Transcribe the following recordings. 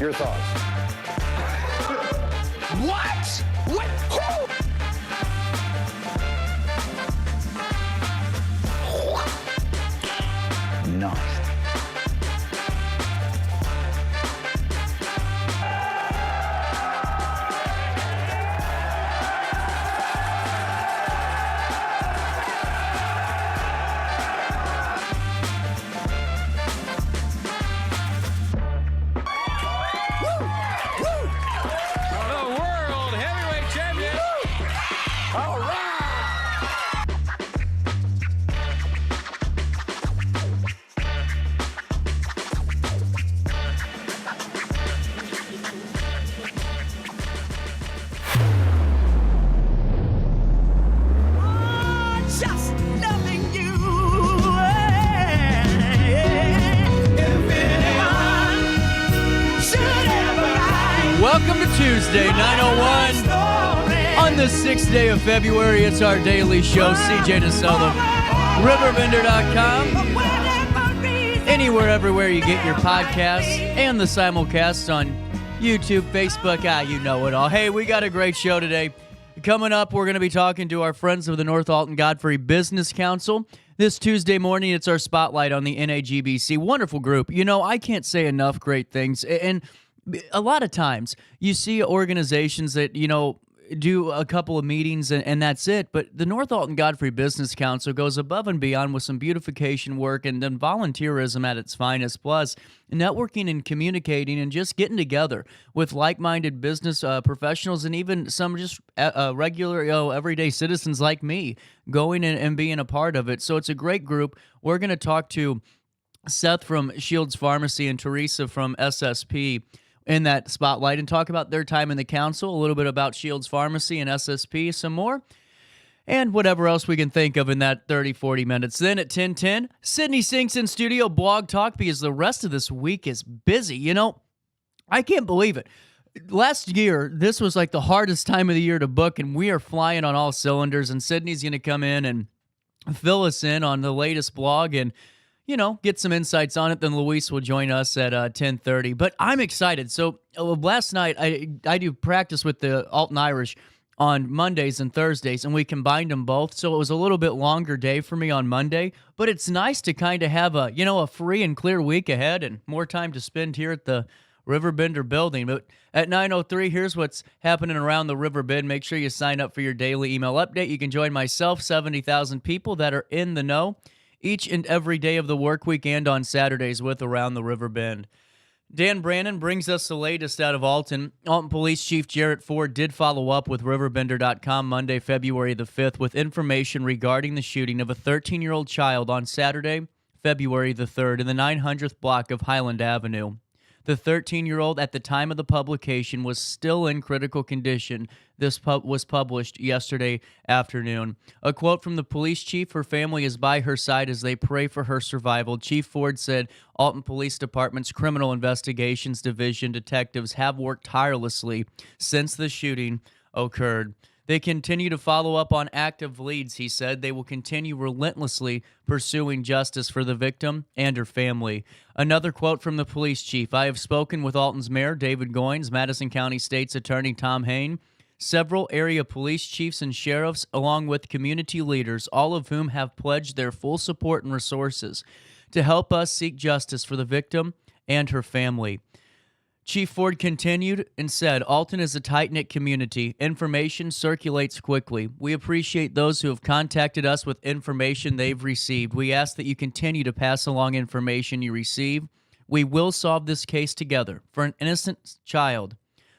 Your thoughts? What? What? Who? Nice. Welcome to Tuesday, 9:01. On the 6th day of February, it's our daily show, CJ DeSouza, RiverBender.com. Anywhere, everywhere you get your podcasts and the simulcasts on YouTube, Facebook, you know it all. Hey, we got a great show today. Coming up, we're going to be talking to our friends of the North Alton Godfrey Business Council. This Tuesday morning, it's our spotlight on the NAGBC. Wonderful group. You know, I can't say enough great things. And a lot of times you see organizations that, you know, do a couple of meetings and that's it. But the North Alton Godfrey Business Council goes above and beyond with some beautification work and then volunteerism at its finest. Plus, networking and communicating and just getting together with like-minded business professionals and even some just regular, everyday citizens like me going and being a part of it. So it's a great group. We're going to talk to Seth from Shields Pharmacy and Teresa from SSP in that spotlight and talk about their time in the council, a little bit about Shields Pharmacy and SSP, some more, and whatever else we can think of in that 30, 40 minutes. Then at 10:10, Sydney Sinks in studio blog talk because the rest of this week is busy. You know, I can't believe it. Last year, this was like the hardest time of the year to book, and we are flying on all cylinders, and Sydney's going to come in and fill us in on the latest blog and get some insights on it. Then Luis will join us at 10:30. But I'm excited. So last night, I do practice with the Alton Irish on Mondays and Thursdays, and we combined them both. So it was a little bit longer day for me on Monday. But it's nice to kind of have a free and clear week ahead and more time to spend here at the Riverbender building. But at 9:03, here's what's happening around the Riverbend. Make sure you sign up for your daily email update. You can join myself, 70,000 people that are in the know each and every day of the work week and on Saturdays with Around the Riverbend. Dan Brannon brings us the latest out of Alton. Alton Police Chief Jarrett Ford did follow up with RiverBender.com Monday, February the 5th with information regarding the shooting of a 13-year-old child on Saturday, February the 3rd in the 900th block of Highland Avenue. The 13-year-old at the time of the publication was still in critical condition. This was published yesterday afternoon. A quote from the police chief: "Her family is by her side as they pray for her survival." Chief Ford said Alton Police Department's Criminal Investigations Division detectives have worked tirelessly since the shooting occurred. They continue to follow up on active leads, he said. They will continue relentlessly pursuing justice for the victim and her family. Another quote from the police chief: "I have spoken with Alton's mayor, David Goines, Madison County State's Attorney Tom Hain, several area police chiefs and sheriffs, along with community leaders, all of whom have pledged their full support and resources to help us seek justice for the victim and her family." Chief Ford continued and said, "Alton is a tight-knit community. Information circulates quickly. We appreciate those who have contacted us with information they've received. We ask that you continue to pass along information you receive. We will solve this case together for an innocent child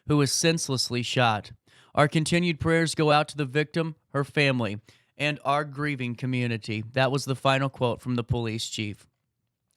who was senselessly shot. Our continued prayers go out to the victim, her family, and our grieving community." That was the final quote from the police chief.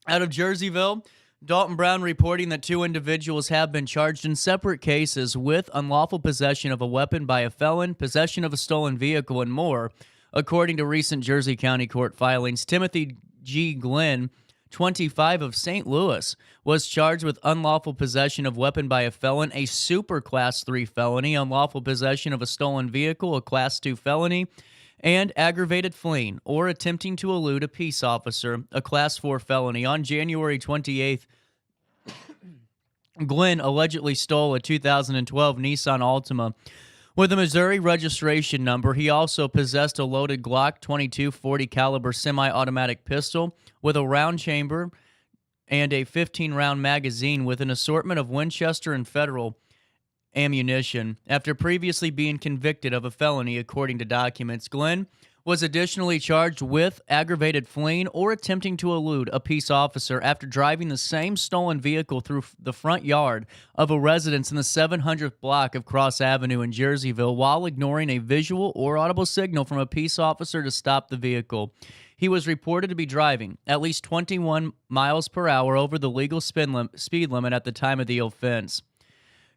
Out of Jerseyville, Dalton Brown reporting that 2 individuals have been charged in separate cases with unlawful possession of a weapon by a felon, possession of a stolen vehicle, and more. According to recent Jersey County court filings, Timothy G. Glenn, 25 of St. Louis, was charged with unlawful possession of weapon by a felon, a super Class 3 felony, unlawful possession of a stolen vehicle, a Class 2 felony, and aggravated fleeing or attempting to elude a peace officer, a Class 4 felony. On January 28th, Glenn allegedly stole a 2012 Nissan Altima with a Missouri registration number. He also possessed a loaded Glock 22 40 caliber semi-automatic pistol with a round chamber and a 15-round magazine with an assortment of Winchester and Federal ammunition. After previously being convicted of a felony, according to documents, Glenn was additionally charged with aggravated fleeing or attempting to elude a peace officer after driving the same stolen vehicle through the front yard of a residence in the 700th block of Cross Avenue in Jerseyville while ignoring a visual or audible signal from a peace officer to stop the vehicle. He was reported to be driving at least 21 miles per hour over the legal speed limit at the time of the offense.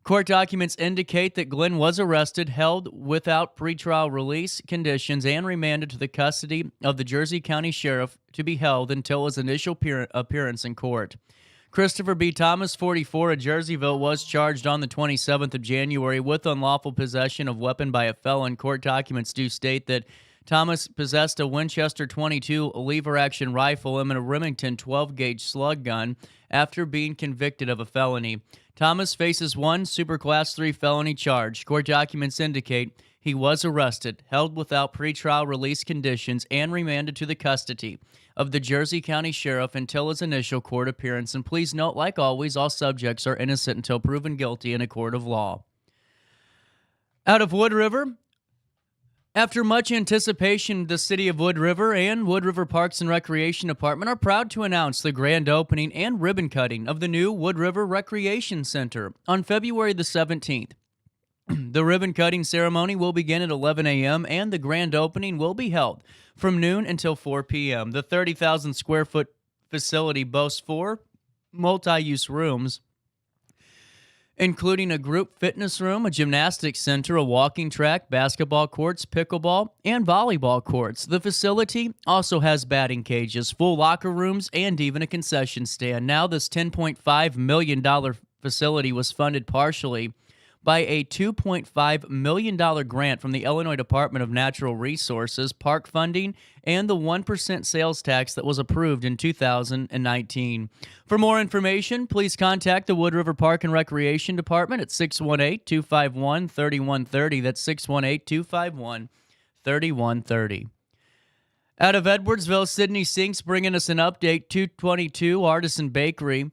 Court documents indicate that Glenn was arrested, held without pretrial release conditions, and remanded to the custody of the Jersey County Sheriff to be held until his initial appearance in court. Christopher B. Thomas, 44, of Jerseyville, was charged on the 27th of January with unlawful possession of weapon by a felon. Court documents do state that Thomas possessed a Winchester 22 lever-action rifle and a Remington 12-gauge slug gun after being convicted of a felony. Thomas faces one Superclass 3 felony charge. Court documents indicate he was arrested, held without pretrial release conditions, and remanded to the custody of the Jersey County Sheriff until his initial court appearance. And please note, like always, all subjects are innocent until proven guilty in a court of law. Out of Wood River, after much anticipation, the City of Wood River and Wood River Parks and Recreation Department are proud to announce the grand opening and ribbon cutting of the new Wood River Recreation Center on February the 17th. The ribbon cutting ceremony will begin at 11 a.m. and the grand opening will be held from noon until 4 p.m. The 30,000 square foot facility boasts 4 multi-use rooms, including a group fitness room, a gymnastics center, a walking track, basketball courts, pickleball, and volleyball courts. The facility also has batting cages, full locker rooms, and even a concession stand. Now, this $10.5 million facility was funded partially by a $2.5 million grant from the Illinois Department of Natural Resources, park funding, and the 1% sales tax that was approved in 2019. For more information, please contact the Wood River Park and Recreation Department at 618-251-3130. That's 618-251-3130. Out of Edwardsville, Sydney Sinks bringing us an update. 222 Artisan Bakery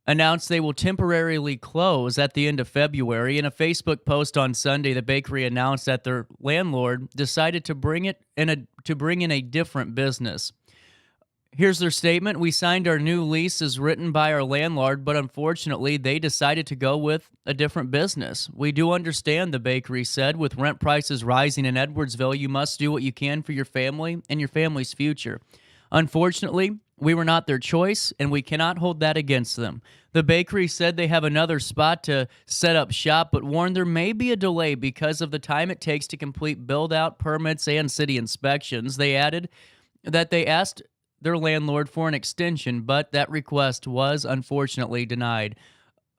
announced they will temporarily close at the end of February. In a Facebook post on Sunday, the bakery announced that their landlord decided to bring in a different business. Here's their statement. We signed our new lease as written by our landlord, but unfortunately, they decided to go with a different business. We do understand, the bakery said, with rent prices rising in Edwardsville, you must do what you can for your family and your family's future. Unfortunately, we were not their choice, and we cannot hold that against them. The bakery said they have another spot to set up shop, but warned there may be a delay because of the time it takes to complete build-out permits and city inspections. They added that they asked their landlord for an extension, but that request was unfortunately denied.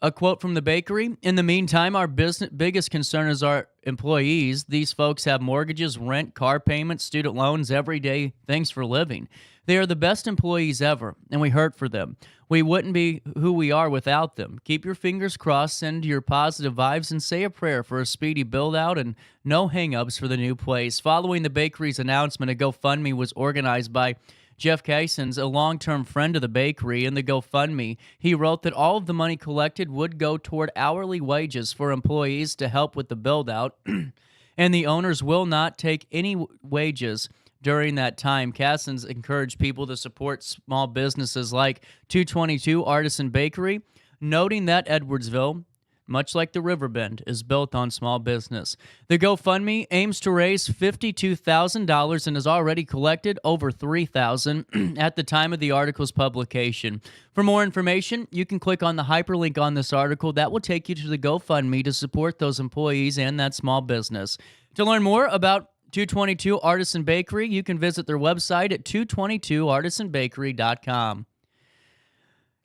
A quote from the bakery: "In the meantime, our biggest concern is our employees. These folks have mortgages, rent, car payments, student loans, everyday things for living. They are the best employees ever, and we hurt for them. We wouldn't be who we are without them. Keep your fingers crossed, send your positive vibes, and say a prayer for a speedy build-out and no hang-ups for the new place." Following the bakery's announcement, a GoFundMe was organized by Jeff Kaysons, a long-term friend of the bakery. In the GoFundMe, he wrote that all of the money collected would go toward hourly wages for employees to help with the build-out, and the owners will not take any wages during that time. Kaysons encouraged people to support small businesses like 222 Artisan Bakery, noting that Edwardsville, much like the Riverbend, is built on small business. The GoFundMe aims to raise $52,000 and has already collected over $3,000 at the time of the article's publication. For more information, you can click on the hyperlink on this article. That will take you to the GoFundMe to support those employees and that small business. To learn more about 222 Artisan Bakery, you can visit their website at 222artisanbakery.com.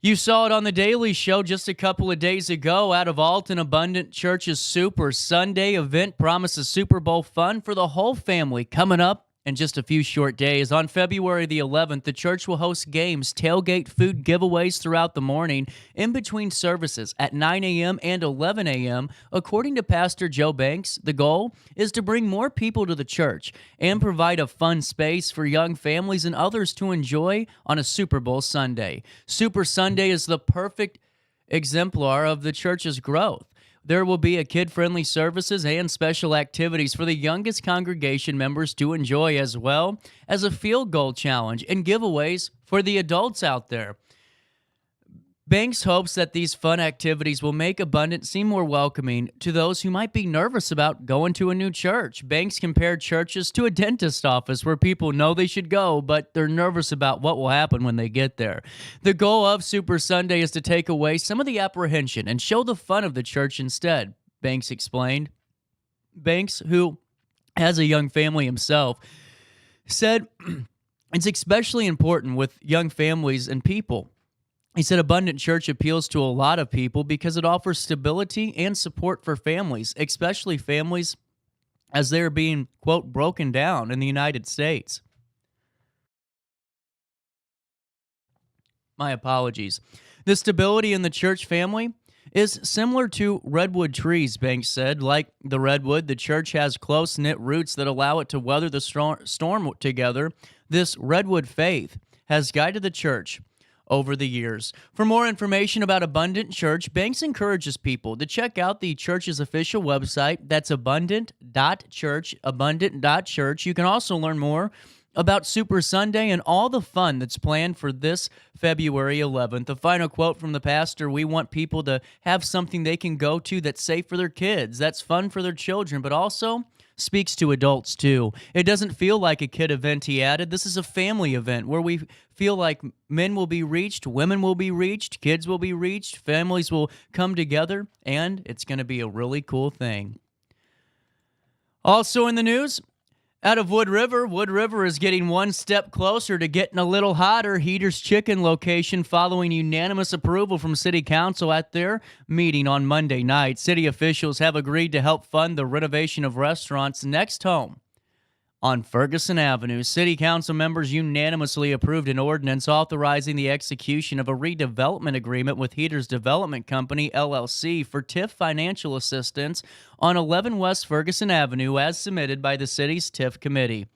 You saw it on the Daily Show just a couple of days ago. Out of Alton, Abundant Church's Super Sunday event promises Super Bowl fun for the whole family coming up in just a few short days. On February the 11th, the church will host games, tailgate, food giveaways throughout the morning in between services at 9 a.m. and 11 a.m. According to Pastor Joe Banks, the goal is to bring more people to the church and provide a fun space for young families and others to enjoy on a Super Bowl Sunday. Super Sunday is the perfect exemplar of the church's growth. There will be a kid-friendly services and special activities for the youngest congregation members to enjoy, as well as a field goal challenge and giveaways for the adults out there. Banks hopes that these fun activities will make Abundant seem more welcoming to those who might be nervous about going to a new church. Banks compared churches to a dentist office where people know they should go, but they're nervous about what will happen when they get there. The goal of Super Sunday is to take away some of the apprehension and show the fun of the church instead, Banks explained. Banks, who has a young family himself, said it's especially important with young families and people. He said Abundant Church appeals to a lot of people because it offers stability and support for families, especially families as they are being, quote, broken down in the United States. My apologies. The stability in the church family is similar to redwood trees, Banks said. Like the redwood, the church has close-knit roots that allow it to weather the storm together. This redwood faith has guided the church over the years. For more information about Abundant Church, Banks encourages people to check out the church's official website. That's abundant.church, abundant.church. You can also learn more about Super Sunday and all the fun that's planned for this February 11th. The final quote from the pastor: we want people to have something they can go to that's safe for their kids, that's fun for their children, but also speaks to adults too. It doesn't feel like a kid event, he added. This is a family event where we feel like men will be reached, women will be reached, kids will be reached, families will come together, and it's going to be a really cool thing. Also in the news, out of Wood River is getting one step closer to getting a little hotter. Heater's Chicken location following unanimous approval from City Council at their meeting on Monday night. City officials have agreed to help fund the renovation of restaurants' next home on Ferguson Avenue. City Council members unanimously approved an ordinance authorizing the execution of a redevelopment agreement with Heater's Development Company, LLC, for TIF financial assistance on 11 West Ferguson Avenue as submitted by the city's TIF committee.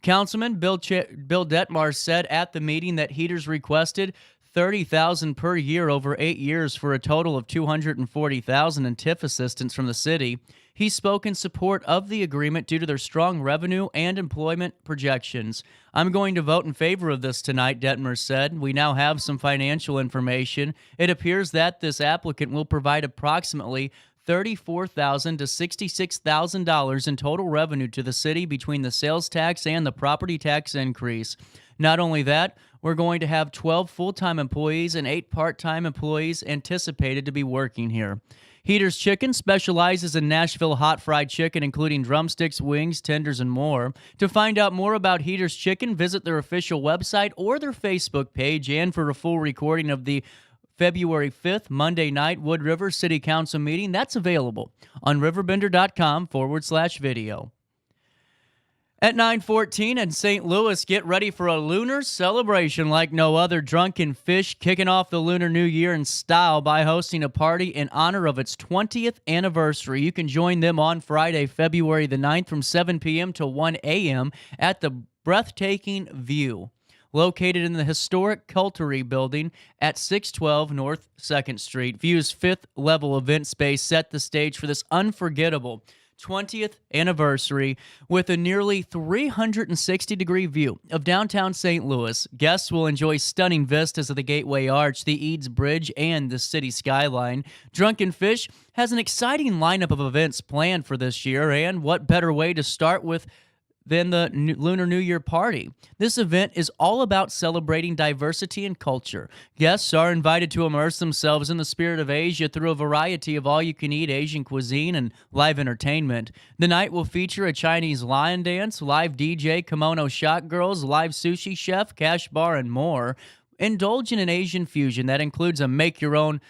Councilman Bill Detmar said at the meeting that Heater's requested $30,000 per year over 8 years for a total of $240,000 in TIF assistance from the city. He spoke in support of the agreement due to their strong revenue and employment projections. I'm going to vote in favor of this tonight, Detmer said. We now have some financial information. It appears that this applicant will provide approximately $34,000 to $66,000 in total revenue to the city between the sales tax and the property tax increase. Not only that, we're going to have 12 full-time employees and 8 part-time employees anticipated to be working here. Heater's Chicken specializes in Nashville hot fried chicken, including drumsticks, wings, tenders, and more. To find out more about Heater's Chicken, visit their official website or their Facebook page. And for a full recording of the February 5th, Monday night Wood River City Council meeting, that's available on RiverBender.com/video. At 9:14 in St. Louis, get ready for a lunar celebration like no other. Drunken Fish kicking off the Lunar New Year in style by hosting a party in honor of its 20th anniversary. You can join them on Friday, February the 9th from 7 p.m. to 1 a.m. at the breathtaking View, located in the historic Coultery building at 612 North 2nd Street. View's 5th-level event space set the stage for this unforgettable 20th anniversary with a nearly 360-degree view of downtown St. Louis. Guests will enjoy stunning vistas of the Gateway Arch, the Eads Bridge, and the city skyline. Drunken Fish has an exciting lineup of events planned for this year, and what better way to start with than the Lunar New Year party. This event is all about celebrating diversity and culture. Guests are invited to immerse themselves in the spirit of Asia through a variety of all-you-can-eat Asian cuisine and live entertainment. The night will feature a Chinese lion dance, live DJ, kimono shot girls, live sushi chef, cash bar, and more. Indulge in an Asian fusion that includes a make-your-own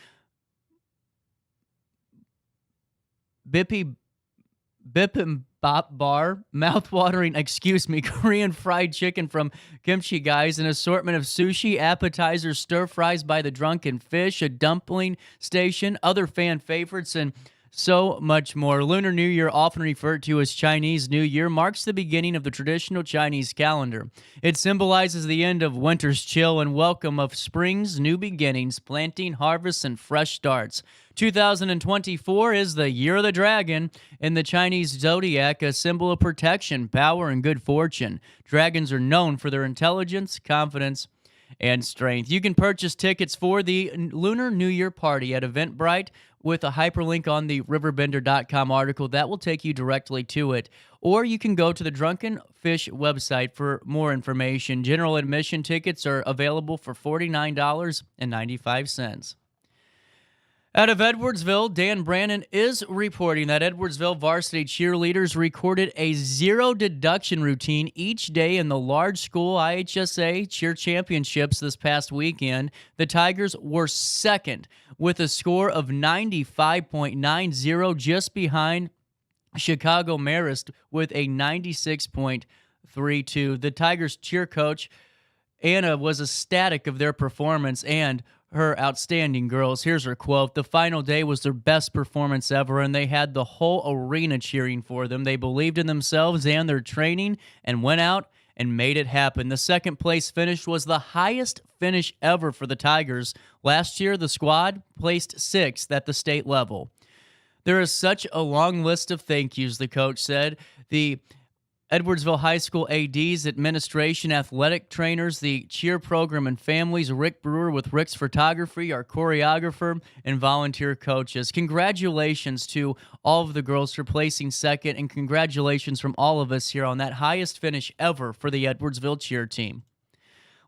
bibimbap bop bar, mouth-watering, Korean fried chicken from Kimchi Guys, an assortment of sushi, appetizers, stir-fries by the Drunken Fish, a dumpling station, other fan favorites, and so much more. Lunar New Year, often referred to as Chinese New Year, marks the beginning of the traditional Chinese calendar. It symbolizes the end of winter's chill and welcome of spring's new beginnings, planting, harvests, and fresh starts. 2024 is the Year of the Dragon in the Chinese zodiac, a symbol of protection, power, and good fortune. Dragons are known for their intelligence, confidence, and strength. You can purchase tickets for the Lunar New Year party at Eventbrite with a hyperlink on the RiverBender.com article that will take you directly to it. Or you can go to the Drunken Fish website for more information. General admission tickets are available for $49.95. Out of Edwardsville, Dan Brannon is reporting that Edwardsville varsity cheerleaders recorded a zero deduction routine each day in the large school IHSA cheer championships this past weekend. The Tigers were second with a score of 95.90, just behind Chicago Marist with a 96.32. The Tigers cheer coach, Anna, was ecstatic of their performance and her outstanding girls. Here's her quote: "The final day was their best performance ever, and they had the whole arena cheering for them. They believed in themselves and their training and went out and made it happen." The second place finish was the highest finish ever for the Tigers. Last year, the squad placed sixth at the state level. "There is such a long list of thank yous," the coach said. The Edwardsville High School ADs, administration, athletic trainers, the cheer program and families, Rick Brewer with Rick's Photography, our choreographer, and volunteer coaches. Congratulations to all of the girls for placing second, and congratulations from all of us here on that highest finish ever for the Edwardsville cheer team.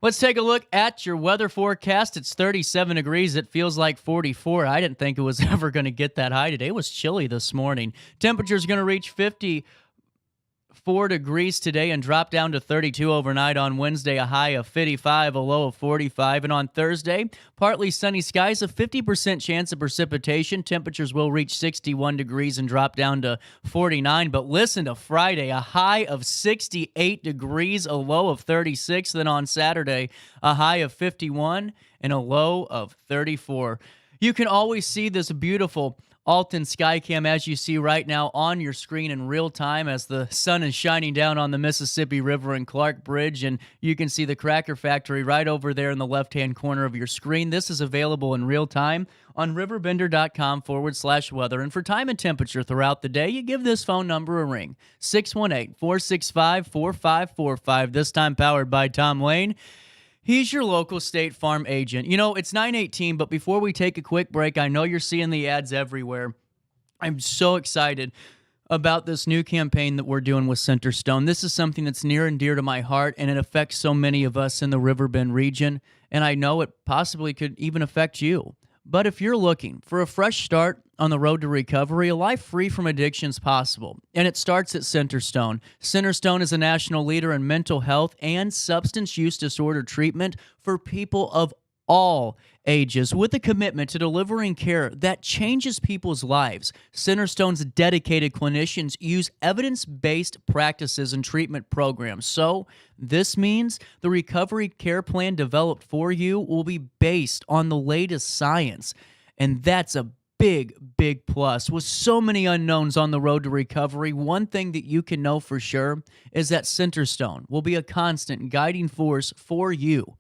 Let's take a look at your weather forecast. It's 37 degrees. It feels like 44. I didn't think it was ever going to get that high today. It was chilly this morning. Temperature's going to reach 54 degrees today and drop down to 32 overnight. On Wednesday, a high of 55, a low of 45. And on Thursday, partly sunny skies, a 50% chance of precipitation. Temperatures will reach 61 degrees and drop down to 49. But listen to Friday, a high of 68 degrees, a low of 36. Then on Saturday, a high of 51 and a low of 34. You can always see this beautiful Alton Skycam, as you see right now on your screen in real time, as the sun is shining down on the Mississippi River and Clark Bridge, and you can see the Cracker Factory right over there in the left-hand corner of your screen. This is available in real time on RiverBender.com/weather. And for time and temperature throughout the day, you give this phone number a ring, 618-465-4545, this time powered by Tom Lane. He's your local State Farm agent. You know, it's 9:18, but before we take a quick break, I know you're seeing the ads everywhere. I'm so excited about this new campaign that we're doing with Centerstone. This is something that's near and dear to my heart, and it affects so many of us in the Riverbend region, and I know it possibly could even affect you. But if you're looking for a fresh start on the road to recovery, a life free from addiction is possible, and it starts at Centerstone. Centerstone is a national leader in mental health and substance use disorder treatment for people of all ages, with a commitment to delivering care that changes people's lives. Centerstone's dedicated clinicians use evidence-based practices and treatment programs. So this means the recovery care plan developed for you will be based on the latest science. And that's a big plus. With so many unknowns on the road to recovery, one thing that you can know for sure is that Centerstone will be a constant guiding force for you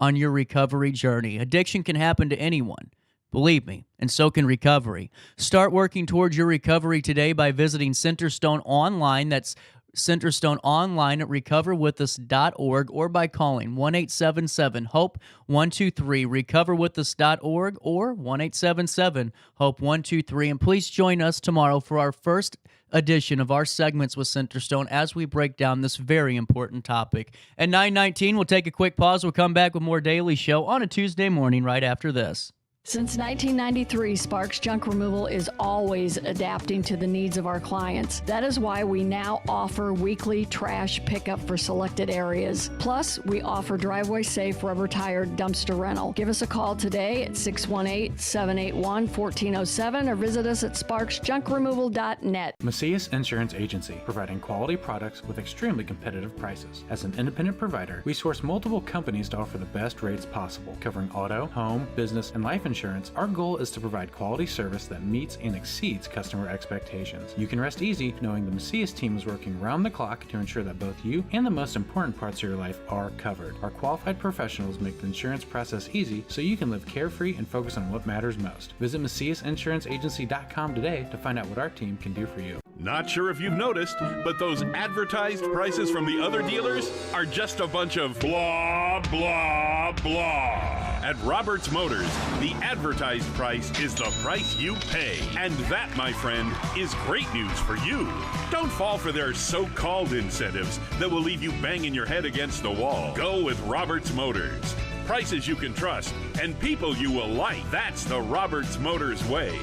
on your recovery journey. Addiction can happen to anyone, believe me, and so can recovery. Start working towards your recovery today by visiting Centerstone online. That's Centerstone online at recoverwithus.org, or by calling 1-877-HOPE-123, recoverwithus.org, or 1-877-HOPE-123. And please join us tomorrow for our first edition of our segments with Centerstone as we break down this very important topic. At 9:19, we'll take a quick pause. We'll come back with more Daily Show on a Tuesday morning right after this. Since 1993, Sparks Junk Removal is always adapting to the needs of our clients. That is why we now offer weekly trash pickup for selected areas. Plus, we offer driveway-safe rubber-tired dumpster rental. Give us a call today at 618-781-1407 or visit us at sparksjunkremoval.net. Macias Insurance Agency, providing quality products with extremely competitive prices. As an independent provider, we source multiple companies to offer the best rates possible, covering auto, home, business, and life insurance. Our goal is to provide quality service that meets and exceeds customer expectations. You can rest easy knowing the Macias team is working round the clock to ensure that both you and the most important parts of your life are covered. Our qualified professionals make the insurance process easy so you can live carefree and focus on what matters most. Visit MaciasInsuranceAgency.com today to find out what our team can do for you. Not sure if you've noticed, but those advertised prices from the other dealers are just a bunch of blah, blah, blah. At Roberts Motors, the advertised price is the price you pay. And that, my friend, is great news for you. Don't fall for their so-called incentives that will leave you banging your head against the wall. Go with Roberts Motors. Prices you can trust and people you will like. That's the Roberts Motors way.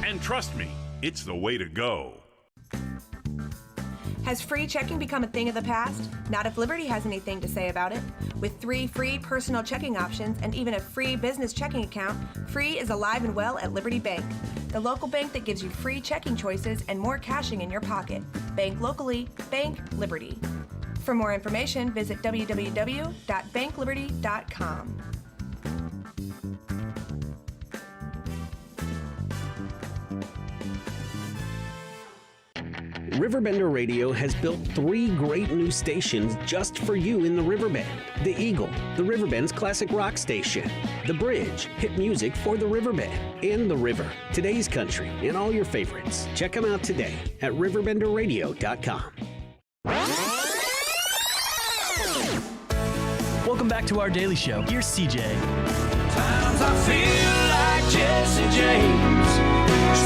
And trust me, it's the way to go. Has free checking become a thing of the past? Not if Liberty has anything to say about it. With 3 free personal checking options and even a free business checking account, free is alive and well at Liberty Bank, the local bank that gives you free checking choices and more cashing in your pocket. Bank locally, bank Liberty. For more information, visit www.bankliberty.com. RiverBender Radio has built 3 great new stations just for you in the Riverbend. The Eagle, the Riverbend's classic rock station. The Bridge, hit music for the Riverbend. And The River, today's country, and all your favorites. Check them out today at RiverBenderRadio.com. Welcome back to our daily show. Here's CJ. Times I feel like Jesse James,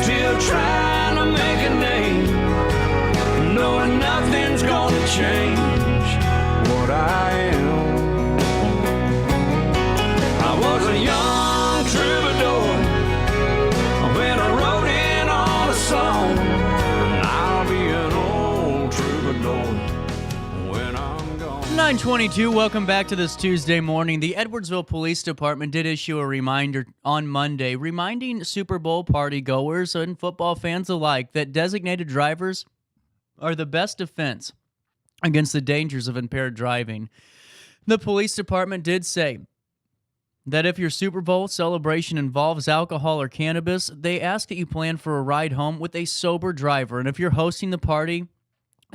still trying to make a name, knowing nothing's gonna change what I am. I was a young troubadour when I wrote in on a song, and I'll be an old troubadour when I'm gone. 922, welcome back to this Tuesday morning. The Edwardsville Police Department did issue a reminder on Monday, reminding Super Bowl party goers and football fans alike that designated drivers are the best defense against the dangers of impaired driving. The police department did say that if your Super Bowl celebration involves alcohol or cannabis, they ask that you plan for a ride home with a sober driver. And if you're hosting the party,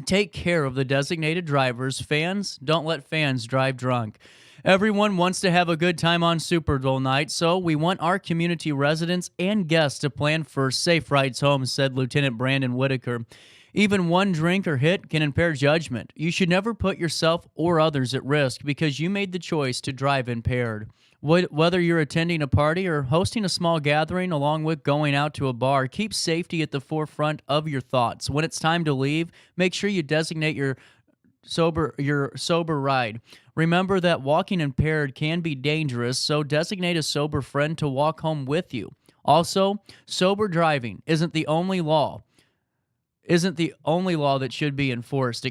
take care of the designated drivers. Fans, don't let fans drive drunk. Everyone wants to have a good time on Super Bowl night, so we want our community residents and guests to plan for safe rides home, said Lieutenant Brandon Whitaker. Even one drink or hit can impair judgment. You should never put yourself or others at risk because you made the choice to drive impaired. Whether you're attending a party or hosting a small gathering along with going out to a bar, keep safety at the forefront of your thoughts. When it's time to leave, make sure you designate your sober ride. Remember that walking impaired can be dangerous, so designate a sober friend to walk home with you. Also, sober driving isn't the only law that should be enforced,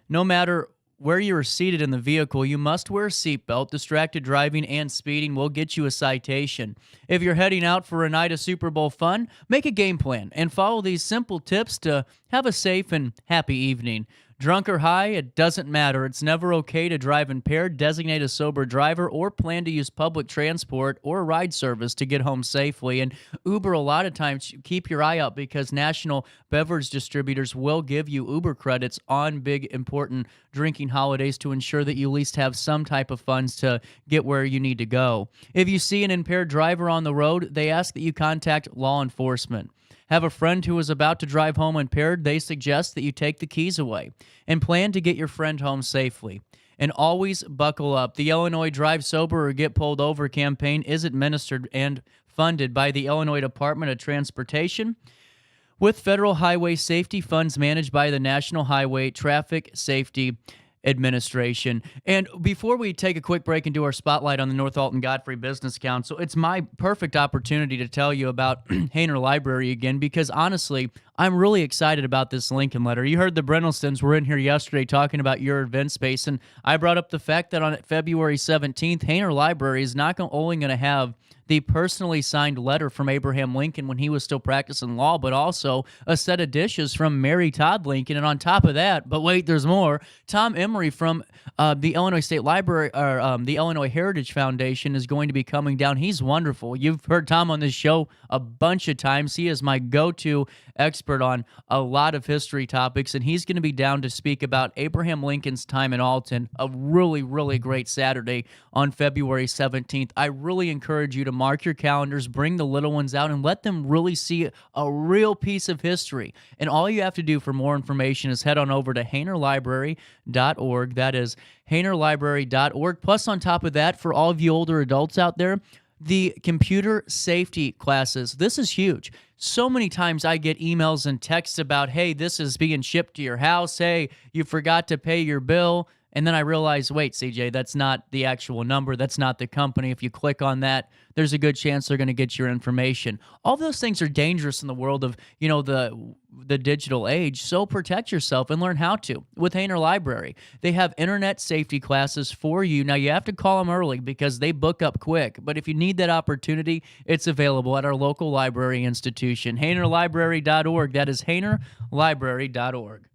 No matter where you are seated in the vehicle, you must wear a seatbelt. Distracted driving and speeding will get you a citation. If you're heading out for a night of Super Bowl fun, make a game plan and follow these simple tips to have a safe and happy evening. Drunk or high, it doesn't matter. It's never okay to drive impaired. Designate a sober driver or plan to use public transport or ride service to get home safely. And Uber, a lot of times, keep your eye out because national beverage distributors will give you Uber credits on big, important drinking holidays to ensure that you at least have some type of funds to get where you need to go. If you see an impaired driver on the road, they ask that you contact law enforcement. Have a friend who is about to drive home impaired, they suggest that you take the keys away and plan to get your friend home safely. And always buckle up. The Illinois Drive Sober or Get Pulled Over campaign is administered and funded by the Illinois Department of Transportation, with federal highway safety funds managed by the National Highway Traffic Safety administration. And before we take a quick break and do our spotlight on the North Alton Godfrey Business Council, it's my perfect opportunity to tell you about Hainer Library again, because honestly, I'm really excited about this Lincoln letter. You heard the Brennelstons were in here yesterday talking about your event space, and I brought up the fact that on February 17th, Hainer Library is not only going to have the personally signed letter from Abraham Lincoln when he was still practicing law, but also a set of dishes from Mary Todd Lincoln. And on top of that, but wait, there's more, Tom Emery from the Illinois State Library, or the Illinois Heritage Foundation, is going to be coming down. He's wonderful. You've heard Tom on this show a bunch of times. He is my go-to expert on a lot of history topics, and he's going to be down to speak about Abraham Lincoln's time in Alton, a really, really great Saturday on February 17th. I really encourage you to mark your calendars, bring the little ones out, and let them really see a real piece of history. And all you have to do for more information is head on over to HainerLibrary.org. That is HainerLibrary.org. Plus, on top of that, for all of you older adults out there, the computer safety classes. This is huge. So many times I get emails and texts about, hey, this is being shipped to your house. Hey, you forgot to pay your bill. And then I realize, wait, CJ, that's not the actual number. That's not the company. If you click on that, there's a good chance they're going to get your information. All those things are dangerous in the world of, the digital age. So protect yourself and learn how to with Hainer Library. They have internet safety classes for you. Now, you have to call them early because they book up quick. But if you need that opportunity, it's available at our local library institution, HainerLibrary.org. That is HainerLibrary.org.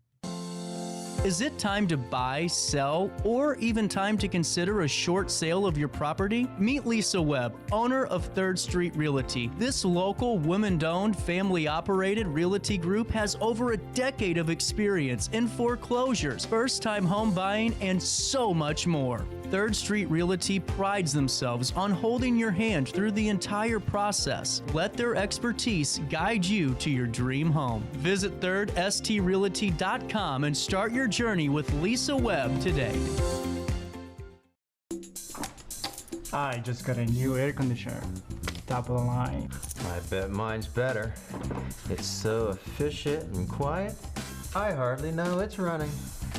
Is it time to buy, sell, or even time to consider a short sale of your property? Meet Lisa Webb, owner of 3rd Street Realty. This local, women-owned, family-operated realty group has over a decade of experience in foreclosures, first-time home buying, and so much more. 3rd Street Realty prides themselves on holding your hand through the entire process. Let their expertise guide you to your dream home. Visit 3rdstrealty.com and start your journey with Lisa Webb today. I just got a new air conditioner. Top of the line. I bet mine's better. It's so efficient and quiet, I hardly know it's running.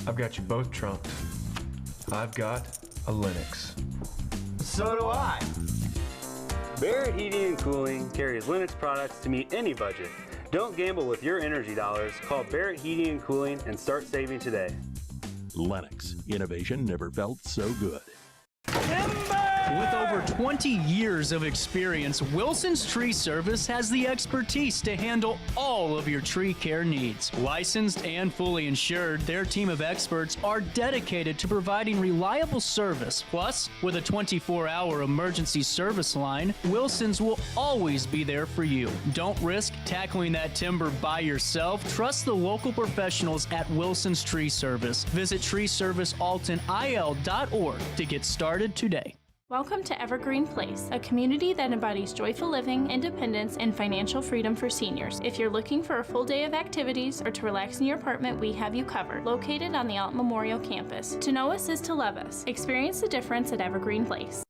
I've got you both trunked. I've got a Linux. So do I. Barrett Heating and Cooling carries Linux products to meet any budget. Don't gamble with your energy dollars. Call Barrett Heating and Cooling and start saving today. Lennox. Innovation never felt so good. With over 20 years of experience, Wilson's Tree Service has the expertise to handle all of your tree care needs. Licensed and fully insured, their team of experts are dedicated to providing reliable service. Plus, with a 24-hour emergency service line, Wilson's will always be there for you. Don't risk tackling that timber by yourself. Trust the local professionals at Wilson's Tree Service. Visit treeservicealtonil.org to get started today. Welcome to Evergreen Place, a community that embodies joyful living, independence, and financial freedom for seniors. If you're looking for a full day of activities or to relax in your apartment, we have you covered. Located on the Alton Memorial Campus. To know us is to love us. Experience the difference at Evergreen Place.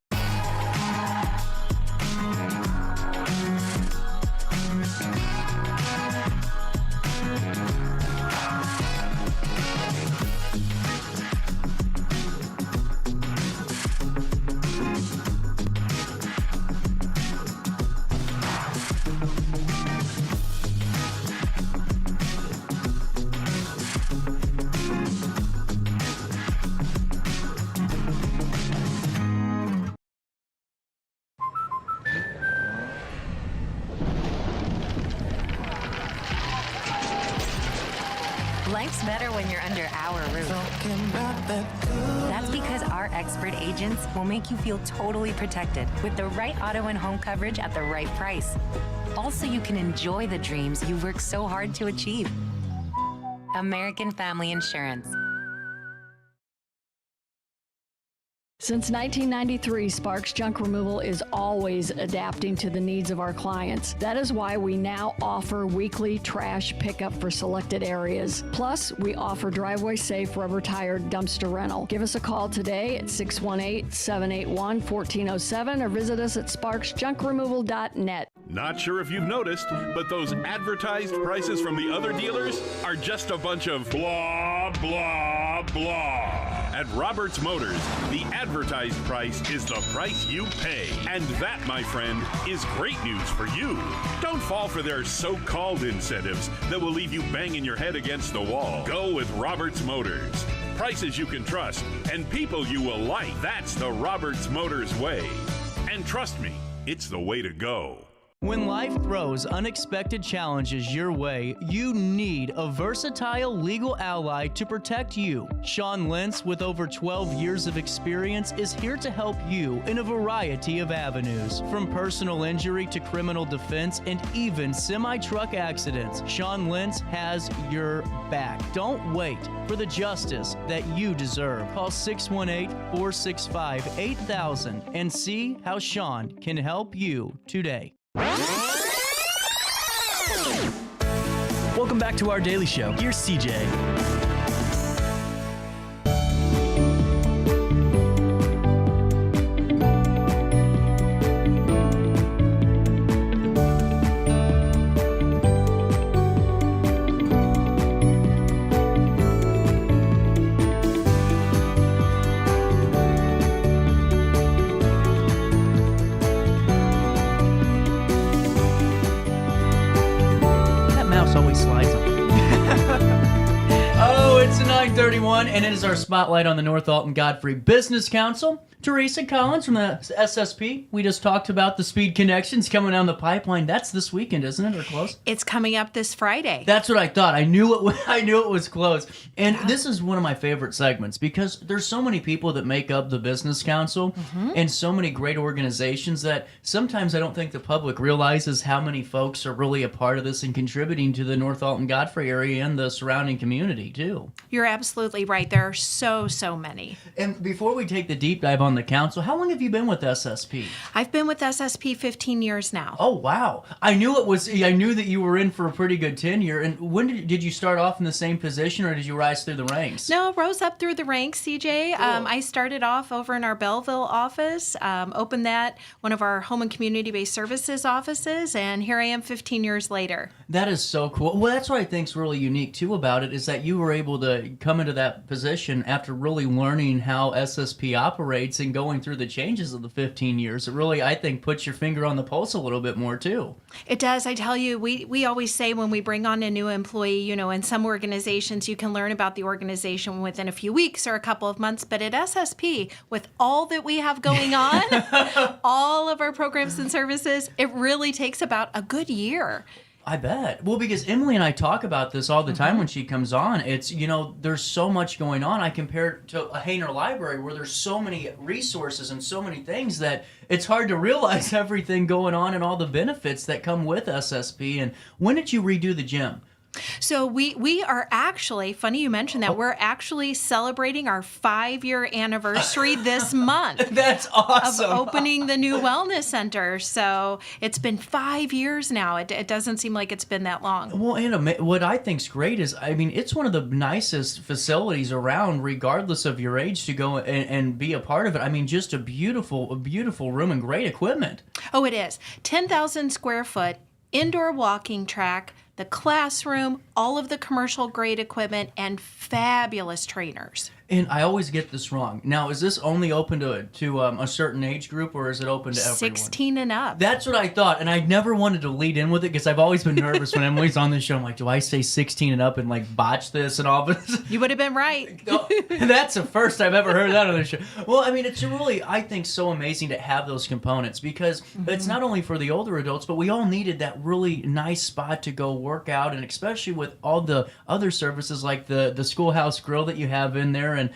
Life's better when you're under our roof. That's because our expert agents will make you feel totally protected with the right auto and home coverage at the right price. Also, you can enjoy the dreams you've worked so hard to achieve. American Family Insurance. Since 1993, Sparks Junk Removal is always adapting to the needs of our clients. That is why we now offer weekly trash pickup for selected areas. Plus, we offer driveway-safe rubber-tired dumpster rental. Give us a call today at 618-781-1407 or visit us at sparksjunkremoval.net. Not sure if you've noticed, but those advertised prices from the other dealers are just a bunch of blah, blah, blah. At Roberts Motors, the advertised price is the price you pay. And that, my friend, is great news for you. Don't fall for their so-called incentives that will leave you banging your head against the wall. Go with Roberts Motors. Prices you can trust and people you will like. That's the Roberts Motors way. And trust me, it's the way to go. When life throws unexpected challenges your way, you need a versatile legal ally to protect you. Sean Lentz, with over 12 years of experience, is here to help you in a variety of avenues. From personal injury to criminal defense and even semi-truck accidents, Sean Lentz has your back. Don't wait for the justice that you deserve. Call 618-465-8000 and see how Sean can help you today. Welcome back to our daily show. Here's CJ. It's 9:31, and it is our spotlight on the North Alton Godfrey Business Council. Teresa Collins from the SSP. We just talked about the speed connections coming down the pipeline. That's this weekend, isn't it, or close? It's coming up this Friday. That's what I thought. I knew it was close. And this is one of my favorite segments because there's so many people that make up the Business Council and so many great organizations that sometimes I don't think the public realizes how many folks are really a part of this and contributing to the North Alton Godfrey area and the surrounding community, too. You're absolutely right. There are so many. And before we take the deep dive on the council, how long have you been with SSP? I've been with SSP 15 years now. Oh, wow. I knew that you were in for a pretty good tenure. And when did you start off in the same position, or did you rise through the ranks? No, rose up through the ranks, CJ. Cool. I started off over in our Belleville office, opened that, one of our home and community-based services offices, and here I am 15 years later. That is so cool. Well, that's what I think is really unique, too, about it, is that you were able to come into that position after really learning how SSP operates and going through the changes of the 15 years. It really, I think, puts your finger on the pulse a little bit more, too. It does. I tell you, we always say when we bring on a new employee, in some organizations, you can learn about the organization within a few weeks or a couple of months. But at SSP, with all that we have going on, all of our programs and services, it really takes about a good year. I bet. Well, because Emily and I talk about this all the time when she comes on. It's, there's so much going on. I compare it to a Hainer Library where there's so many resources and so many things that it's hard to realize everything going on and all the benefits that come with SSP. And when did you redo the gym? So we are actually, funny you mentioned that, we're actually celebrating our 5-year anniversary this month. That's awesome. Of opening the new wellness center. So it's been 5 years now. It doesn't seem like it's been that long. Well, and what I think's great is, it's one of the nicest facilities around, regardless of your age, to go and be a part of it. Just a beautiful room and great equipment. Oh, it is. 10,000 square foot, indoor walking track, the classroom, all of the commercial grade equipment, and fabulous trainers. And I always get this wrong. Now, is this only open to a certain age group, or is it open to everyone? 16 and up. That's what I thought, and I never wanted to lead in with it because I've always been nervous when Emily's on the show. I'm like, do I say 16 and up and botch this and all this? You would have been right. That's the first I've ever heard that on the show. Well, it's really, I think, so amazing to have those components because it's not only for the older adults, but we all needed that really nice spot to go work out, and especially with all the other services like the schoolhouse grill that you have in there and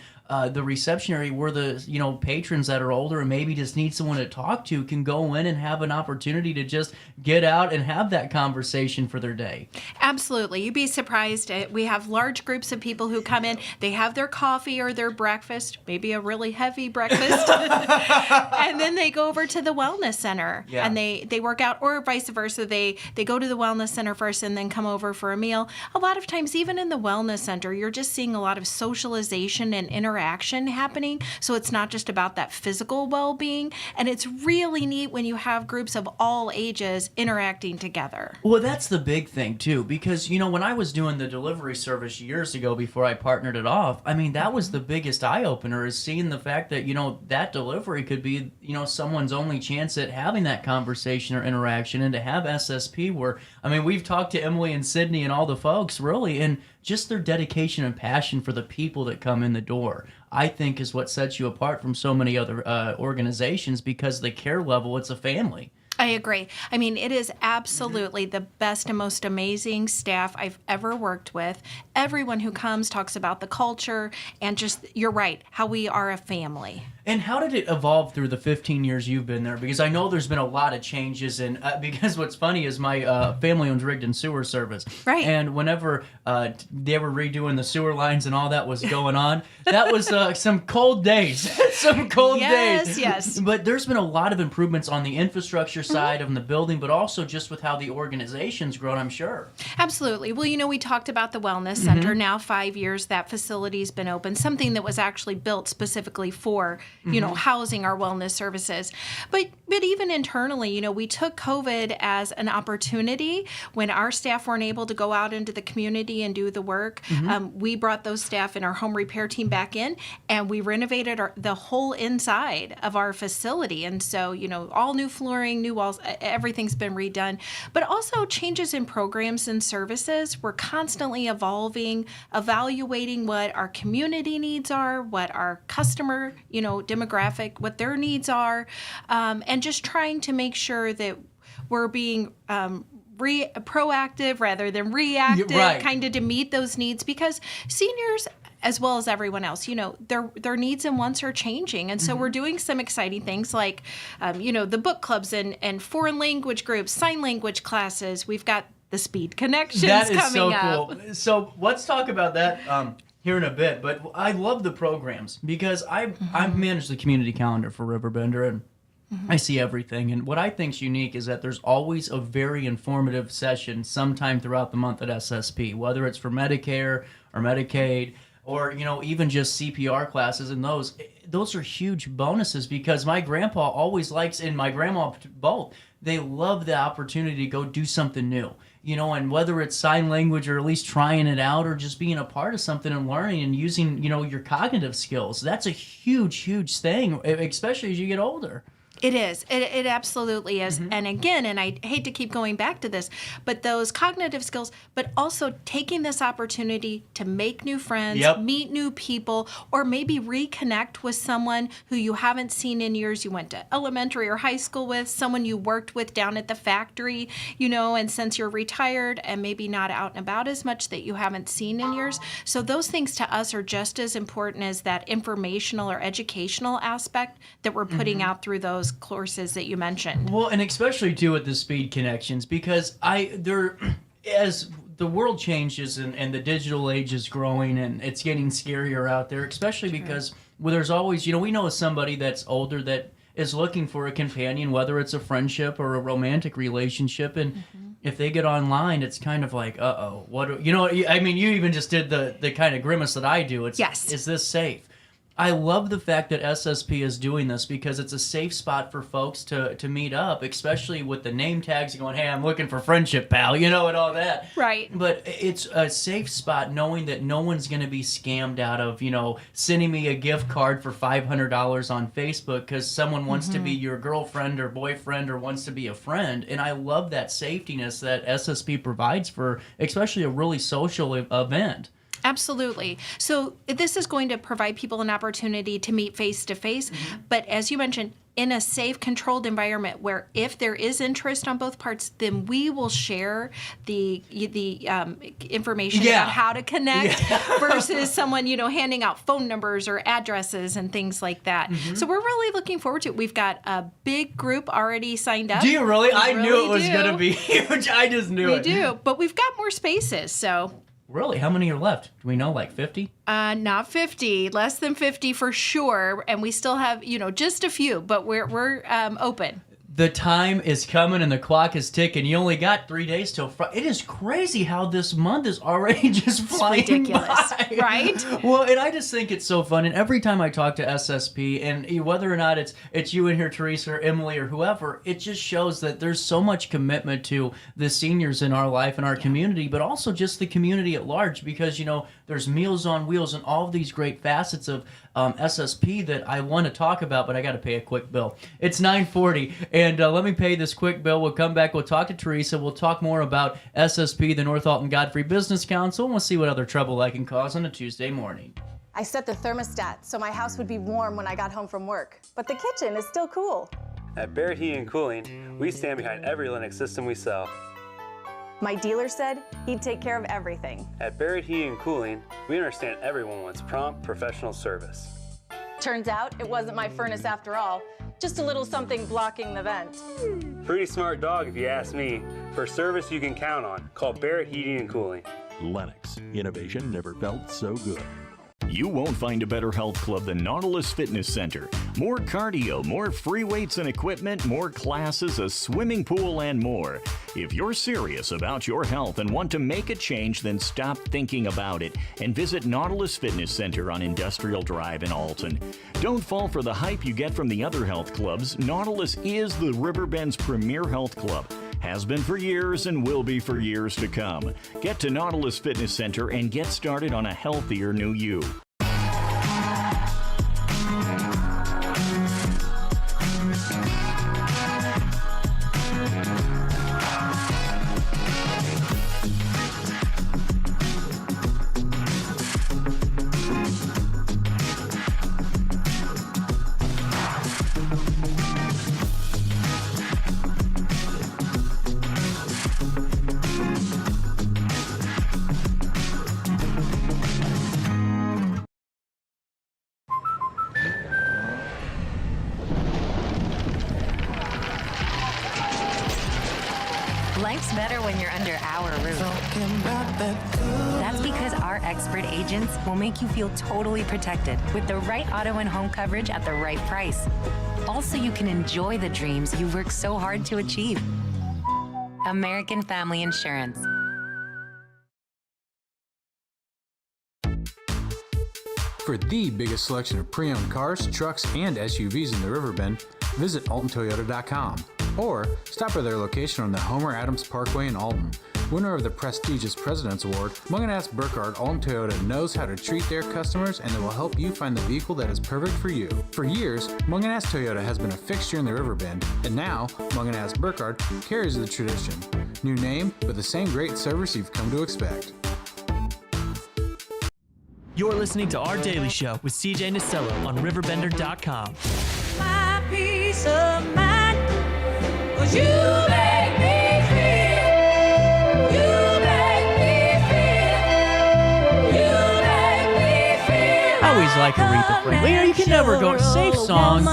the reception area where the patrons that are older and maybe just need someone to talk to can go in and have an opportunity to just get out and have that conversation for their day. Absolutely. You'd be surprised. We have large groups of people who come in. They have their coffee or their breakfast, maybe a really heavy breakfast, and then they go over to the wellness center and they work out, or vice versa. They go to the wellness center first and then come over for a meal. A lot of times, even in the wellness center, you're just seeing a lot of socialization and interaction interaction happening. So it's not just about that physical well-being. And it's really neat when you have groups of all ages interacting together. Well, that's the big thing, too, because, when I was doing the delivery service years ago before I partnered it off, I mean, that was the biggest eye-opener, is seeing the fact that, that delivery could be, someone's only chance at having that conversation or interaction, and to have SSP where, I mean, we've talked to Emily and Sydney and all the folks, really, and just their dedication and passion for the people that come in the door, I think is what sets you apart from so many other organizations, because the care level, it's a family. I agree. I mean, it is absolutely the best and most amazing staff I've ever worked with. Everyone who comes talks about the culture and just, you're right, how we are a family. And how did it evolve through the 15 years you've been there? Because I know there's been a lot of changes. And because what's funny is my family owns Rigdon Sewer Service. Right. And whenever they were redoing the sewer lines and all that was going on, that was some cold days. Some cold days. Yes. But there's been a lot of improvements on the infrastructure side of the building, but also just with how the organization's grown, I'm sure. Absolutely. Well, we talked about the Wellness Center. Now 5 years that facility's been open, something that was actually built specifically for housing our wellness services. But even internally, we took COVID as an opportunity when our staff weren't able to go out into the community and do the work. We brought those staff and our home repair team back in, and we renovated the whole inside of our facility. And so, all new flooring, new walls, everything's been redone. But also changes in programs and services. We're constantly evolving, evaluating what our community needs are, what our customer, demographic, what their needs are, and just trying to make sure that we're being proactive rather than reactive, kind of to meet those needs, because seniors, as well as everyone else, their needs and wants are changing. And so we're doing some exciting things like, the book clubs and foreign language groups, sign language classes. We've got the Speed Connections coming up. That is so cool. So let's talk about that here in a bit. But I love the programs because I've managed the community calendar for Riverbender, and I see everything. And what I think is unique is that there's always a very informative session sometime throughout the month at SSP, whether it's for Medicare or Medicaid, or even just CPR classes, and those are huge bonuses, because my grandpa always likes, and my grandma both, they love the opportunity to go do something new, and whether it's sign language or at least trying it out or just being a part of something and learning and using your cognitive skills. That's a huge thing, especially as you get older. It is. It absolutely is. And again, and I hate to keep going back to this, but those cognitive skills, but also taking this opportunity to make new friends, meet new people, or maybe reconnect with someone who you haven't seen in years. You went to elementary or high school with, someone you worked with down at the factory, and since you're retired and maybe not out and about as much, that you haven't seen in years. So those things to us are just as important as that informational or educational aspect that we're putting out through those courses that you mentioned. Well, and especially too with the Speed Connections, because as the world changes and the digital age is growing and it's getting scarier out there, especially because there's always, we know somebody that's older that is looking for a companion, whether it's a friendship or a romantic relationship, and if they get online, it's kind of like, what? You even just did the kind of grimace that I do. It's, is this safe? I love the fact that SSP is doing this, because it's a safe spot for folks to meet up, especially with the name tags going, hey, I'm looking for friendship, pal, and all that. Right. But it's a safe spot knowing that no one's going to be scammed out of, sending me a gift card for $500 on Facebook because someone wants to be your girlfriend or boyfriend or wants to be a friend. And I love that safetiness that SSP provides for especially a really social event. Absolutely. So this is going to provide people an opportunity to meet face-to-face, but as you mentioned, in a safe, controlled environment where if there is interest on both parts, then we will share the information about how to connect versus someone, handing out phone numbers or addresses and things like that. So we're really looking forward to it. We've got a big group already signed up. Do you really? I knew it was going to be huge. I just knew it. We do, but we've got more spaces, so... Really? How many are left? Do we know, like 50? Not 50, less than 50 for sure. And we still have, just a few, but we're open. The time is coming and the clock is ticking. You only got 3 days till Friday. It is crazy how this month is already just flying ridiculous, by. right? Well, and I just think it's so fun. And every time I talk to SSP, and whether or not it's you in here, Teresa, or Emily, or whoever, it just shows that there's so much commitment to the seniors in our life and our community, but also just the community at large, because, you know, there's Meals on Wheels and all of these great facets of SSP that I want to talk about, but I got to pay a quick bill. It's 9:40, and let me pay this quick bill. We'll come back. We'll talk to Teresa. We'll talk more about SSP, the North Alton Godfrey Business Council, and we'll see what other trouble I can cause on a Tuesday morning. I set the thermostat so my house would be warm when I got home from work, but the kitchen is still cool. At Barrett Heating and Cooling, we stand behind every Lennox system we sell. My dealer said he'd take care of everything. At Barrett Heating and Cooling, we understand everyone wants prompt, professional service. Turns out it wasn't my furnace after all, just a little something blocking the vent. Pretty smart dog if you ask me. For service you can count on, call Barrett Heating and Cooling. Lennox, innovation never felt so good. You won't find a better health club than Nautilus Fitness Center. More cardio, more free weights and equipment, more classes, a swimming pool, and more. If you're serious about your health and want to make a change, then stop thinking about it and visit Nautilus Fitness Center on Industrial Drive in Alton. Don't fall for the hype you get from the other health clubs. Nautilus is the Riverbend's premier health club. Has been for years and will be for years to come. Get to Nautilus Fitness Center and get started on a healthier new you. Life's better when you're under our roof. That's because our expert agents will make you feel totally protected with the right auto and home coverage at the right price. Also, you can enjoy the dreams you've worked so hard to achieve. American Family Insurance. For the biggest selection of pre-owned cars, trucks, and SUVs in the Riverbend, visit AltonToyota.com or stop by their location on the Homer Adams Parkway in Alton. Winner of the prestigious President's Award, Munganast Burkhardt Alton Toyota knows how to treat their customers, and they will help you find the vehicle that is perfect for you. For years, Munganast Toyota has been a fixture in the Riverbend, and now Munganast Burkhardt carries the tradition. New name, but the same great service you've come to expect. You're listening to Our Daily Show with CJ Nasello on RiverBender.com. My peace of mind, 'cause you make me feel, you make me feel, you make me feel. I always like Aretha Franklin. You can never go safe song,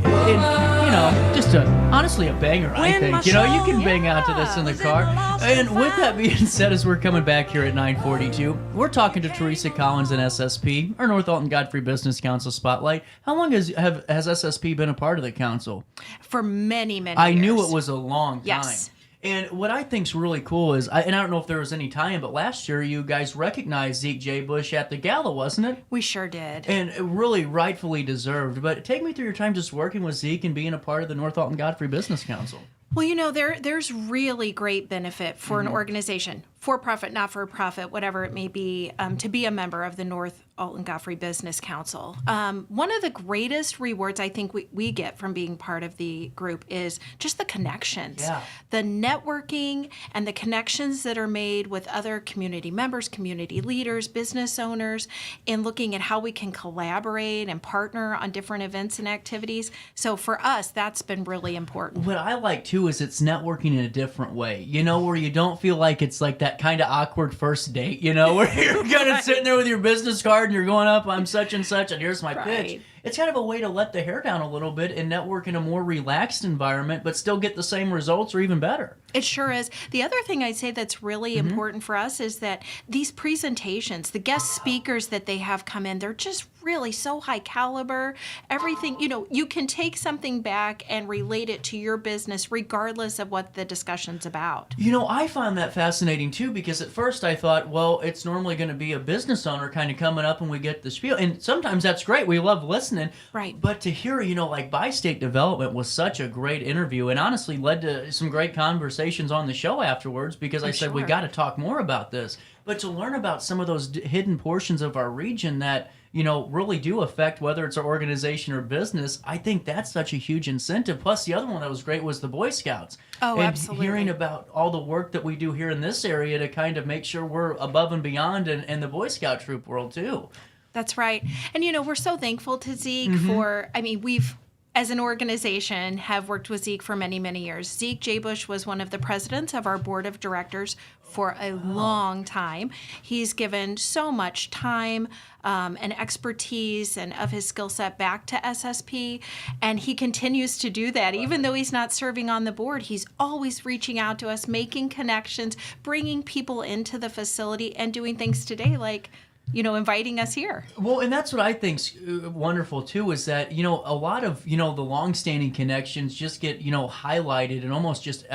and you know, just honestly a banger. I think you can bang out to this in the car. And with that being said, as we're coming back here at 9:42, we're talking to Teresa Collins and SSP, our North Alton Godfrey Business Council Spotlight. How long has SSP been a part of the council? For many years. I knew it was a long time. Yes. And what I think's really cool is, and I don't know if there was any tie-in, but last year you guys recognized Zeke J. Bush at the gala, wasn't it? We sure did. And really rightfully deserved. But take me through your time just working with Zeke and being a part of the North Alton Godfrey Business Council. Well, you know, there's really great benefit for an organization, for-profit, not-for-profit, whatever it may be, to be a member of the North Alton Godfrey Business Council. One of the greatest rewards I think we get from being part of the group is just the connections. Yeah. The networking and the connections that are made with other community members, community leaders, business owners, and looking at how we can collaborate and partner on different events and activities. So for us, that's been really important. What I like, too, is it's networking in a different way, you know, where you don't feel like it's like that kind of awkward first date, you know, where you're kind of sitting there with your business card and you're going up, I'm such and such, and here's my pitch. It's kind of a way to let the hair down a little bit and network in a more relaxed environment, but still get the same results or even better. It sure is. The other thing I'd say that's really important for us is that these presentations, the guest speakers that they have come in, they're just really so high caliber. Everything, you can take something back and relate it to your business regardless of what the discussion's about. I find that fascinating too, because at first I thought, well, it's normally going to be a business owner kind of coming up and we get the spiel. And sometimes that's great. We love listening. Right. But to hear, like Bi-State Development was such a great interview and honestly led to some great conversations on the show afterwards, because I said, we got to talk more about this. But to learn about some of those hidden portions of our region that, really do affect whether it's our organization or business, I think that's such a huge incentive. Plus, the other one that was great was the Boy Scouts. Oh, and absolutely. Hearing about all the work that we do here in this area to kind of make sure we're above and beyond in the Boy Scout troop world, too. That's right. And, we're so thankful to Zeke for, we've, as an organization, have worked with Zeke for many, many years. Zeke J. Bush was one of the presidents of our board of directors for a long time. He's given so much time and expertise and of his skill set back to SSP, and he continues to do that. Even though he's not serving on the board, he's always reaching out to us, making connections, bringing people into the facility, and doing things today like inviting us here. Well, and that's what I think's wonderful too, is that, a lot of, the long-standing connections just get, highlighted and almost just,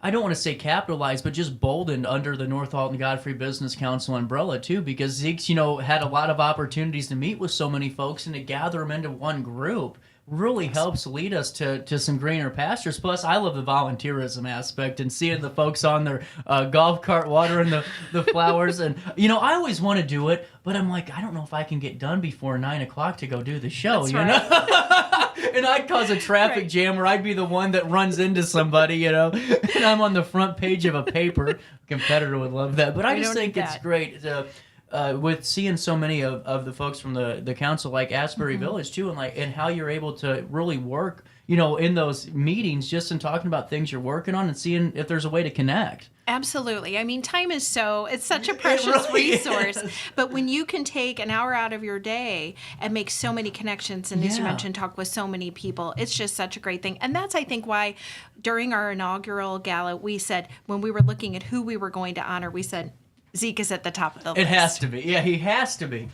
I don't want to say capitalized, but just boldened under the North Alton Godfrey Business Council umbrella too, because Zeke's, had a lot of opportunities to meet with so many folks and to gather them into one group really helps lead us to some greener pastures. Plus, I love the volunteerism aspect and seeing the folks on their golf cart watering the flowers. And, I always want to do it, but I'm like, I don't know if I can get done before 9 o'clock to go do the show, That's know? And I'd cause a traffic jam, or I'd be the one that runs into somebody, and I'm on the front page of a paper. A competitor would love that. But I just think it's great with seeing so many of the folks from the council, like Asbury Village too, and how you're able to really work, in those meetings, just in talking about things you're working on and seeing if there's a way to connect. Absolutely. Time is it's such a precious resource. But when you can take an hour out of your day and make so many connections, and as you mentioned, talk with so many people, it's just such a great thing. And that's, I think, why during our inaugural gala, we said, when we were looking at who we were going to honor, we said, Zeke is at the top of the list. It has to be. Yeah, he has to be.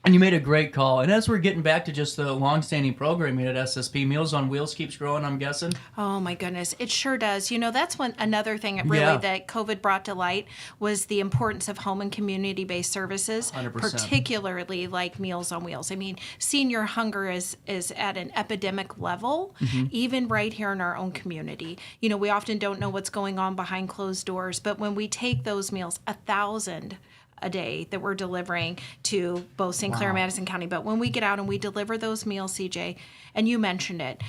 And you made a great call. And as we're getting back to just the long-standing programming at SSP, Meals on Wheels keeps growing, I'm guessing? Oh, my goodness. It sure does. That's another thing that COVID brought to light was the importance of home and community-based services, 100%. Particularly like Meals on Wheels. Senior hunger is at an epidemic level, even right here in our own community. We often don't know what's going on behind closed doors, but when we take those meals, 1,000 a day that we're delivering to both St. Clair and Madison County. But when we get out and we deliver those meals, CJ, and you mentioned it,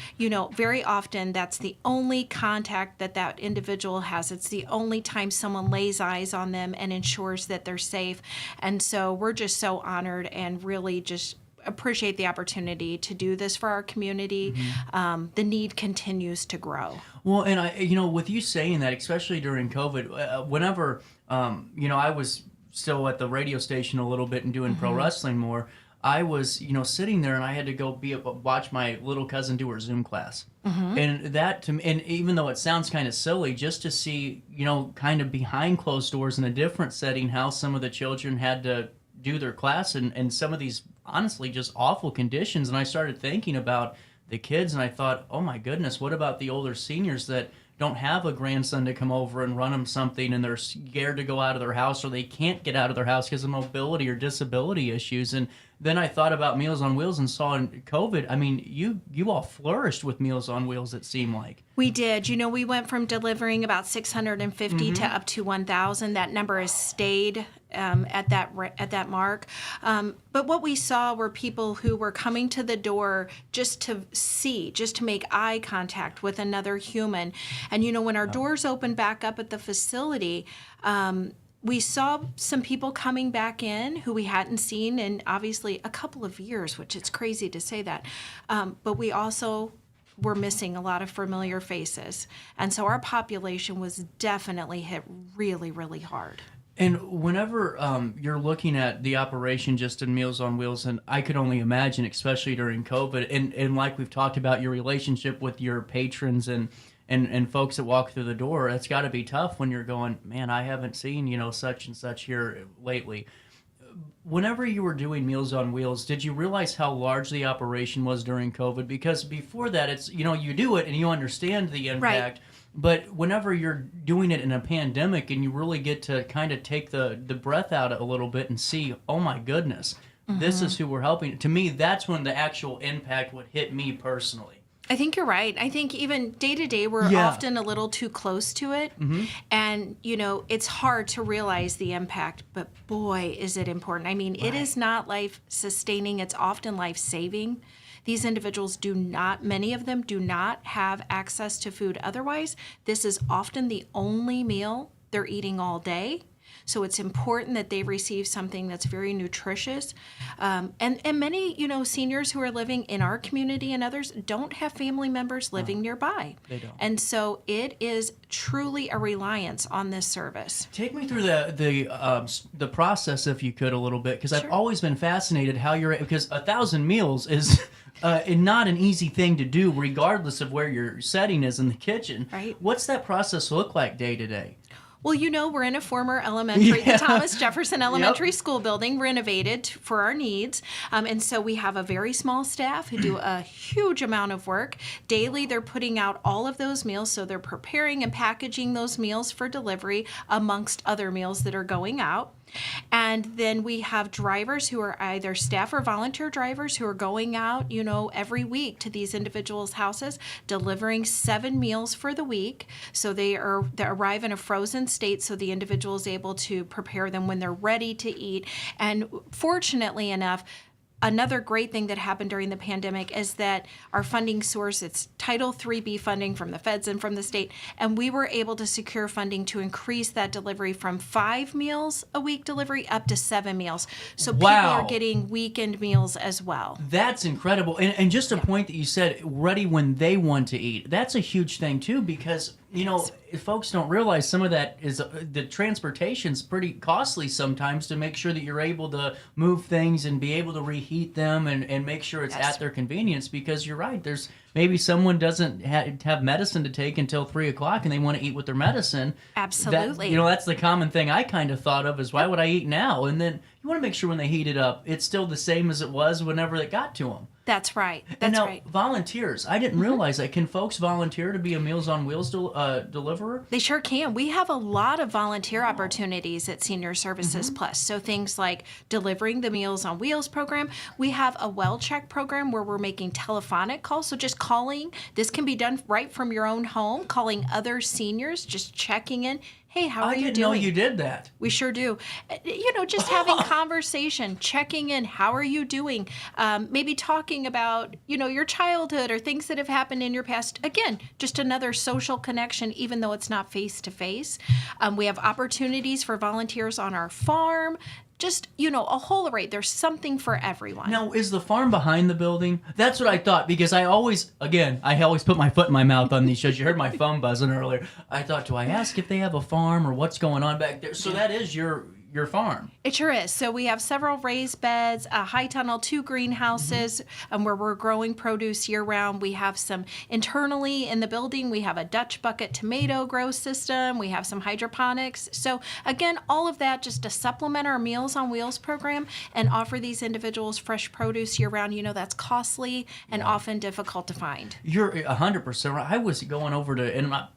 very often that's the only contact that individual has. It's the only time someone lays eyes on them and ensures that they're safe. And so we're just so honored and really just appreciate the opportunity to do this for our community. The need continues to grow. Well, and with you saying that, especially during COVID, whenever, I was still at the radio station a little bit and doing pro wrestling more, I was, sitting there and I had to go watch my little cousin do her Zoom class. And that to me, and even though it sounds kind of silly, just to see, kind of behind closed doors in a different setting, how some of the children had to do their class and some of these honestly just awful conditions. And I started thinking about the kids and I thought, oh my goodness, what about the older seniors that don't have a grandson to come over and run them something and they're scared to go out of their house, or they can't get out of their house because of mobility or disability issues. And then I thought about Meals on Wheels and saw in COVID, you all flourished with Meals on Wheels, it seemed like. We did. We went from delivering about 650 to up to 1,000. That number has stayed at that mark. But what we saw were people who were coming to the door just to make eye contact with another human. And, when our doors opened back up at the facility, we saw some people coming back in who we hadn't seen in obviously a couple of years, which is crazy to say that. But we also were missing a lot of familiar faces. And so our population was definitely hit really, really hard. And whenever you're looking at the operation just in Meals on Wheels, and I could only imagine, especially during COVID, and like we've talked about, your relationship with your patrons and and folks that walk through the door, it's got to be tough when you're going, man, I haven't seen, such and such here lately. Whenever you were doing Meals on Wheels, did you realize how large the operation was during COVID? Because before that, it's, you do it and you understand the impact. Right. But whenever you're doing it in a pandemic and you really get to kind of take the breath out a little bit and see, oh my goodness, this is who we're helping. To me, that's when the actual impact would hit me personally. I think you're right. I think even day to day, we're often a little too close to it. And, it's hard to realize the impact, but boy, is it important. I mean, it is not life sustaining. It's often life saving. These individuals many of them do not have access to food otherwise. This is often the only meal they're eating all day. So it's important that they receive something that's very nutritious. And many, seniors who are living in our community and others don't have family members living nearby. They don't. And so it is truly a reliance on this service. Take me through the process, if you could, a little bit, because I've always been fascinated how because 1,000 meals is not an easy thing to do, regardless of where your setting is in the kitchen. Right. What's that process look like day to day? Well, we're in a former elementary, the Thomas Jefferson Elementary School building, renovated for our needs. And so we have a very small staff who do a huge amount of work. Daily, they're putting out all of those meals. So they're preparing and packaging those meals for delivery amongst other meals that are going out. And then we have drivers who are either staff or volunteer drivers who are going out, every week to these individuals' houses, delivering 7 meals for the week. So they arrive in a frozen state, so the individual is able to prepare them when they're ready to eat. And fortunately enough, another great thing that happened during the pandemic is that our funding source, it's Title IIIB funding from the feds and from the state, and we were able to secure funding to increase that delivery from 5 meals a week delivery up to 7 meals. So people are getting weekend meals as well. That's incredible. And just a point that you said, ready when they want to eat. That's a huge thing too, because folks don't realize some of that is the transportation's pretty costly sometimes to make sure that you're able to move things and be able to reheat them and make sure it's at their convenience, because you're right, there's maybe someone doesn't have medicine to take until 3 o'clock and they want to eat with their medicine. Absolutely. That's the common thing I kind of thought of is, why would I eat now? And then you want to make sure when they heat it up, it's still the same as it was whenever it got to them. That's right. And now, volunteers. I didn't realize that. Can folks volunteer to be a Meals on Wheels deliverer? They sure can. We have a lot of volunteer opportunities at Senior Services Plus. So things like delivering the Meals on Wheels program. We have a well check program where we're making telephonic calls. So just calling. This can be done right from your own home, calling other seniors, just checking in. Hey, how are you doing? I didn't know you did that. We sure do. Just having conversation, checking in. How are you doing? Maybe talking about, your childhood or things that have happened in your past. Again, just another social connection, even though it's not face-to-face. We have opportunities for volunteers on our farm. Just, a whole array. There's something for everyone. Now, is the farm behind the building? That's what I thought, because I always put my foot in my mouth on these shows. You heard my phone buzzing earlier. I thought, do I ask if they have a farm or what's going on back there? So that is your farm. It sure is. So we have several raised beds, a high tunnel, 2 greenhouses where we're growing produce year round. We have some internally in the building. We have a Dutch bucket tomato grow system. We have some hydroponics. So again, all of that just to supplement our Meals on Wheels program and offer these individuals fresh produce year round. That's costly and often difficult to find. You're 100% right. I was going over to, and not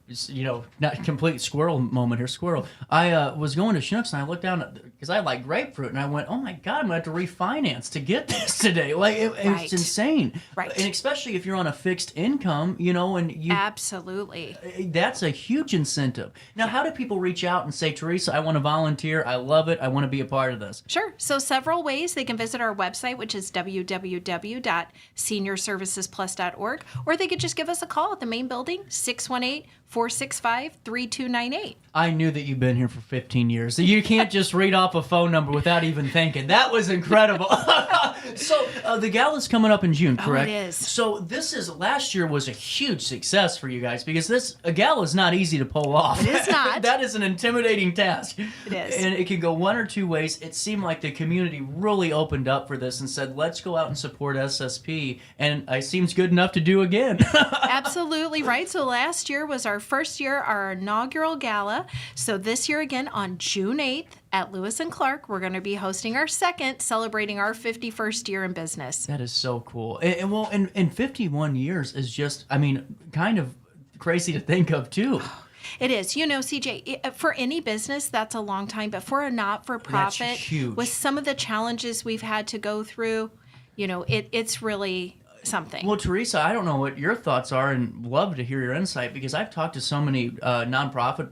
complete squirrel moment here, squirrel. I was going to Schnucks and I looked down because I like grapefruit, and I went, oh my God, I'm going to have to refinance to get this today. Like, it's insane. Right. And especially if you're on a fixed income, and you... Absolutely. That's a huge incentive. Now, how do people reach out and say, Teresa, I want to volunteer, I love it, I want to be a part of this? Sure. So several ways. They can visit our website, which is www.seniorservicesplus.org, or they could just give us a call at the main building, 618-465-3298. I knew that you've been here for 15 years. So you can't just read off a phone number without even thinking. That was incredible. So the gala's coming up in June, correct? Oh, it is. So last year was a huge success for you guys because a gala is not easy to pull off. It is not. That is an intimidating task. It is. And it can go one or two ways. It seemed like the community really opened up for this and said, let's go out and support SSP. And it seems good enough to do again. Absolutely right. So last year was our first year, our inaugural gala. So this year again on June 8th at Lewis and Clark, we're going to be hosting our second, celebrating our 51st year in business. That is so cool. And 51 years is just, kind of crazy to think of too. It is. You know, CJ, for any business, that's a long time. But for a not-for-profit, That's huge. with some of the challenges we've had to go through, it's really something. Well, Teresa, I don't know what your thoughts are, and love to hear your insight because I've talked to so many nonprofit,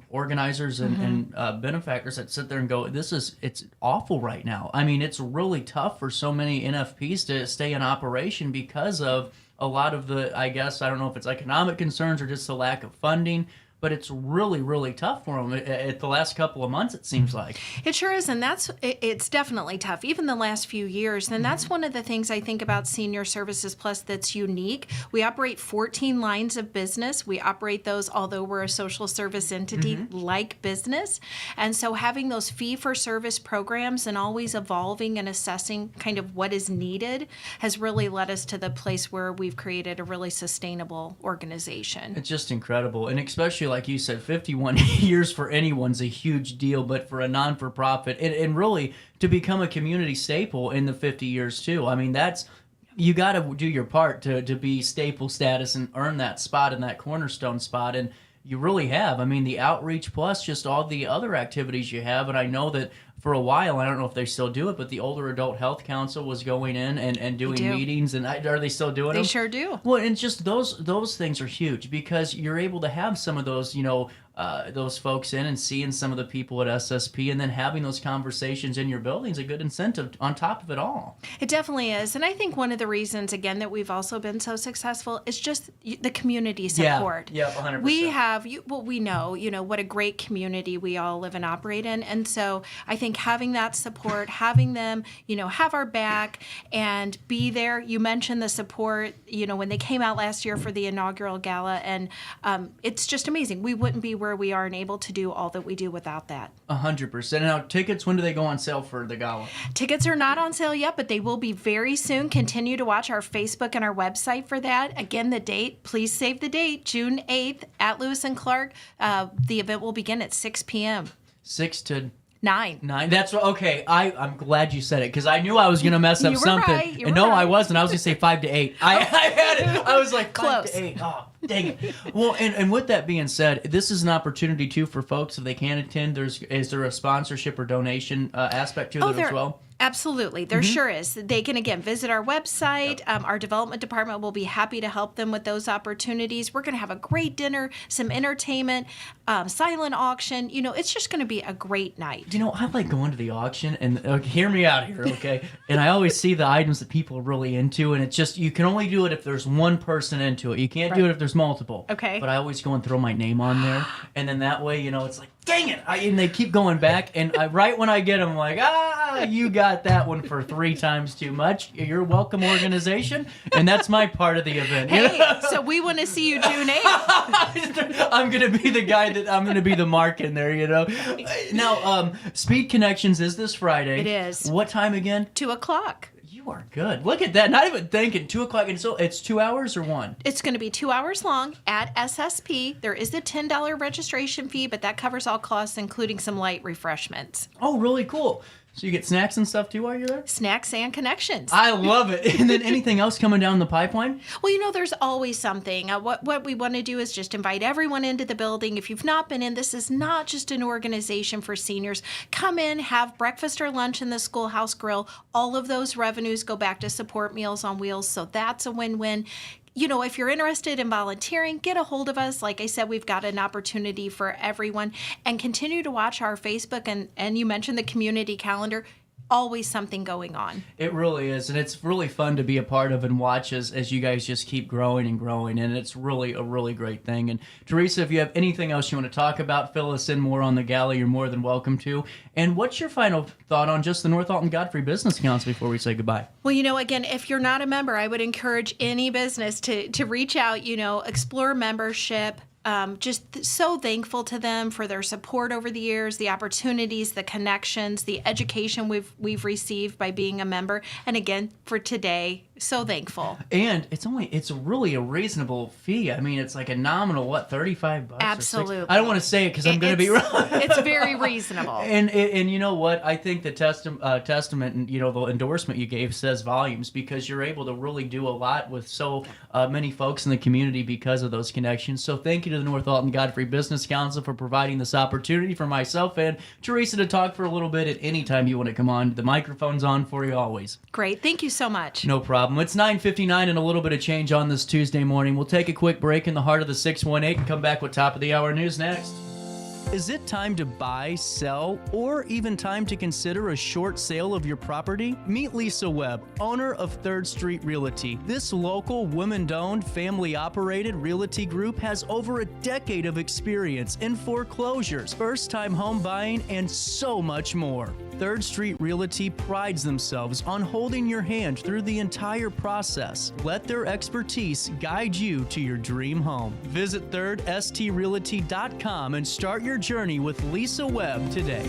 organizers and benefactors that sit there and go, it's awful right now. It's really tough for so many NFPs to stay in operation because of a lot of I don't know if it's economic concerns or just the lack of funding. But it's really, really tough for them at the last couple of months, it seems like. It sure is, and it's definitely tough, even the last few years. And that's one of the things I think about Senior Services Plus that's unique. We operate 14 lines of business. We operate those, although we're a social service entity, like business. And so having those fee-for-service programs and always evolving and assessing kind of what is needed has really led us to the place where we've created a really sustainable organization. It's just incredible, and especially like you said, 51 years for anyone's a huge deal, but for a non-for-profit, and really to become a community staple in the 50 years too. You got to do your part to be staple status and earn that spot in that cornerstone spot, and you really have. The outreach plus just all the other activities you have, and I know that for a while, I don't know if they still do it, but the Older Adult Health Council was going in and doing meetings, and are they still doing them? They sure do. Well, and just those things are huge because you're able to have some of those, those folks in and seeing some of the people at SSP, and then having those conversations in your building is a good incentive on top of it all. It definitely is. And I think one of the reasons, again, that we've also been so successful is just the community support. Yeah, 100%. We have, we know, what a great community we all live and operate in. And so I think having that support, having them, have our back and be there. You mentioned the support, when they came out last year for the inaugural gala, and it's just amazing. We wouldn't be where we are and able to do all that we do without that. 100%. Now, tickets, when do they go on sale for the gala? Tickets are not on sale yet, but they will be very soon. Continue to watch our Facebook and our website for that. Again, the date, please save the date, June 8th at Lewis and Clark. The event will begin at 6 p.m. 6 to 9. That's okay. I'm glad you said it because I knew I was gonna mess up You were something. right. You were No, I right. wasn't. I was gonna say 5 to 8. I had it. I was like 5 Close. to 8. Oh, dang it. Well, and with that being said, this is an opportunity too for folks if they can attend. Is there a sponsorship or donation aspect to it as well? Absolutely. There sure is. They can, again, visit our website. Our development department will be happy to help them with those opportunities. We're going to have a great dinner, some entertainment, silent auction. It's just going to be a great night. I like going to the auction, and hear me out here, okay? And I always see the items that people are really into, and it's just, you can only do it if there's one person into it. You can't do it if there's multiple. Okay. But I always go and throw my name on there, and then that way, it's like, dang it! And they keep going back, and right when I get them, I'm like, you got that one for 3 times too much. You're welcome, organization, and that's my part of the event. Hey, so we want to see you June 8th. I'm gonna be the guy I'm gonna be the mark in there, Now, Speed Connections is this Friday. It is. What time again? 2 o'clock. You are good. Look at that. Not even thinking. 2 o'clock. And so it's 2 hours or 1? It's going to be 2 hours long at SSP. There is a $10 registration fee, but that covers all costs, including some light refreshments. Oh, really cool. So you get snacks and stuff too while you're there? Snacks and connections. I love it. And then anything else coming down the pipeline? Well, there's always something. What we want to do is just invite everyone into the building. If you've not been in, this is not just an organization for seniors. Come in, have breakfast or lunch in the Schoolhouse Grill. All of those revenues go back to support Meals on Wheels, so that's a win-win. If you're interested in volunteering, get a hold of us. Like I said, we've got an opportunity for everyone. And continue to watch our Facebook, and you mentioned the community calendar. always something going on. It really is, and it's really fun to be a part of and watch as you guys just keep growing and growing, and it's really a really great thing. And Teresa, if you have anything else you want to talk about, fill us in more on the gala, you're more than welcome to. And what's your final thought on just the North Alton Godfrey Business Council before we say goodbye? Well, again, if you're not a member, I would encourage any business to reach out, explore membership. Just so thankful to them for their support over the years, the opportunities, the connections, the education we've received by being a member. And again, for today, so thankful. And it's really a reasonable fee. I mean, it's like a nominal, $35? Absolutely. I don't want to say it because I'm going to be wrong. It's very reasonable. And you know what? I think the testament and the endorsement you gave says volumes, because you're able to really do a lot with so many folks in the community because of those connections. So thank you to the North Alton Godfrey Business Council for providing this opportunity for myself and Teresa to talk for a little bit at any time you want to come on. The microphone's on for you always. Great. Thank you so much. No problem. It's 9:59 and a little bit of change on this Tuesday morning. We'll take a quick break in the heart of the 618 and come back with top of the hour news next. Is it time to buy, sell, or even time to consider a short sale of your property? Meet Lisa Webb, owner of 3rd Street Realty. This local, women-owned, family-operated realty group has over a decade of experience in foreclosures, first-time home buying, and so much more. 3rd Street Realty prides themselves on holding your hand through the entire process. Let their expertise guide you to your dream home. Visit 3rdstrealty.com and start your journey with Lisa Webb today.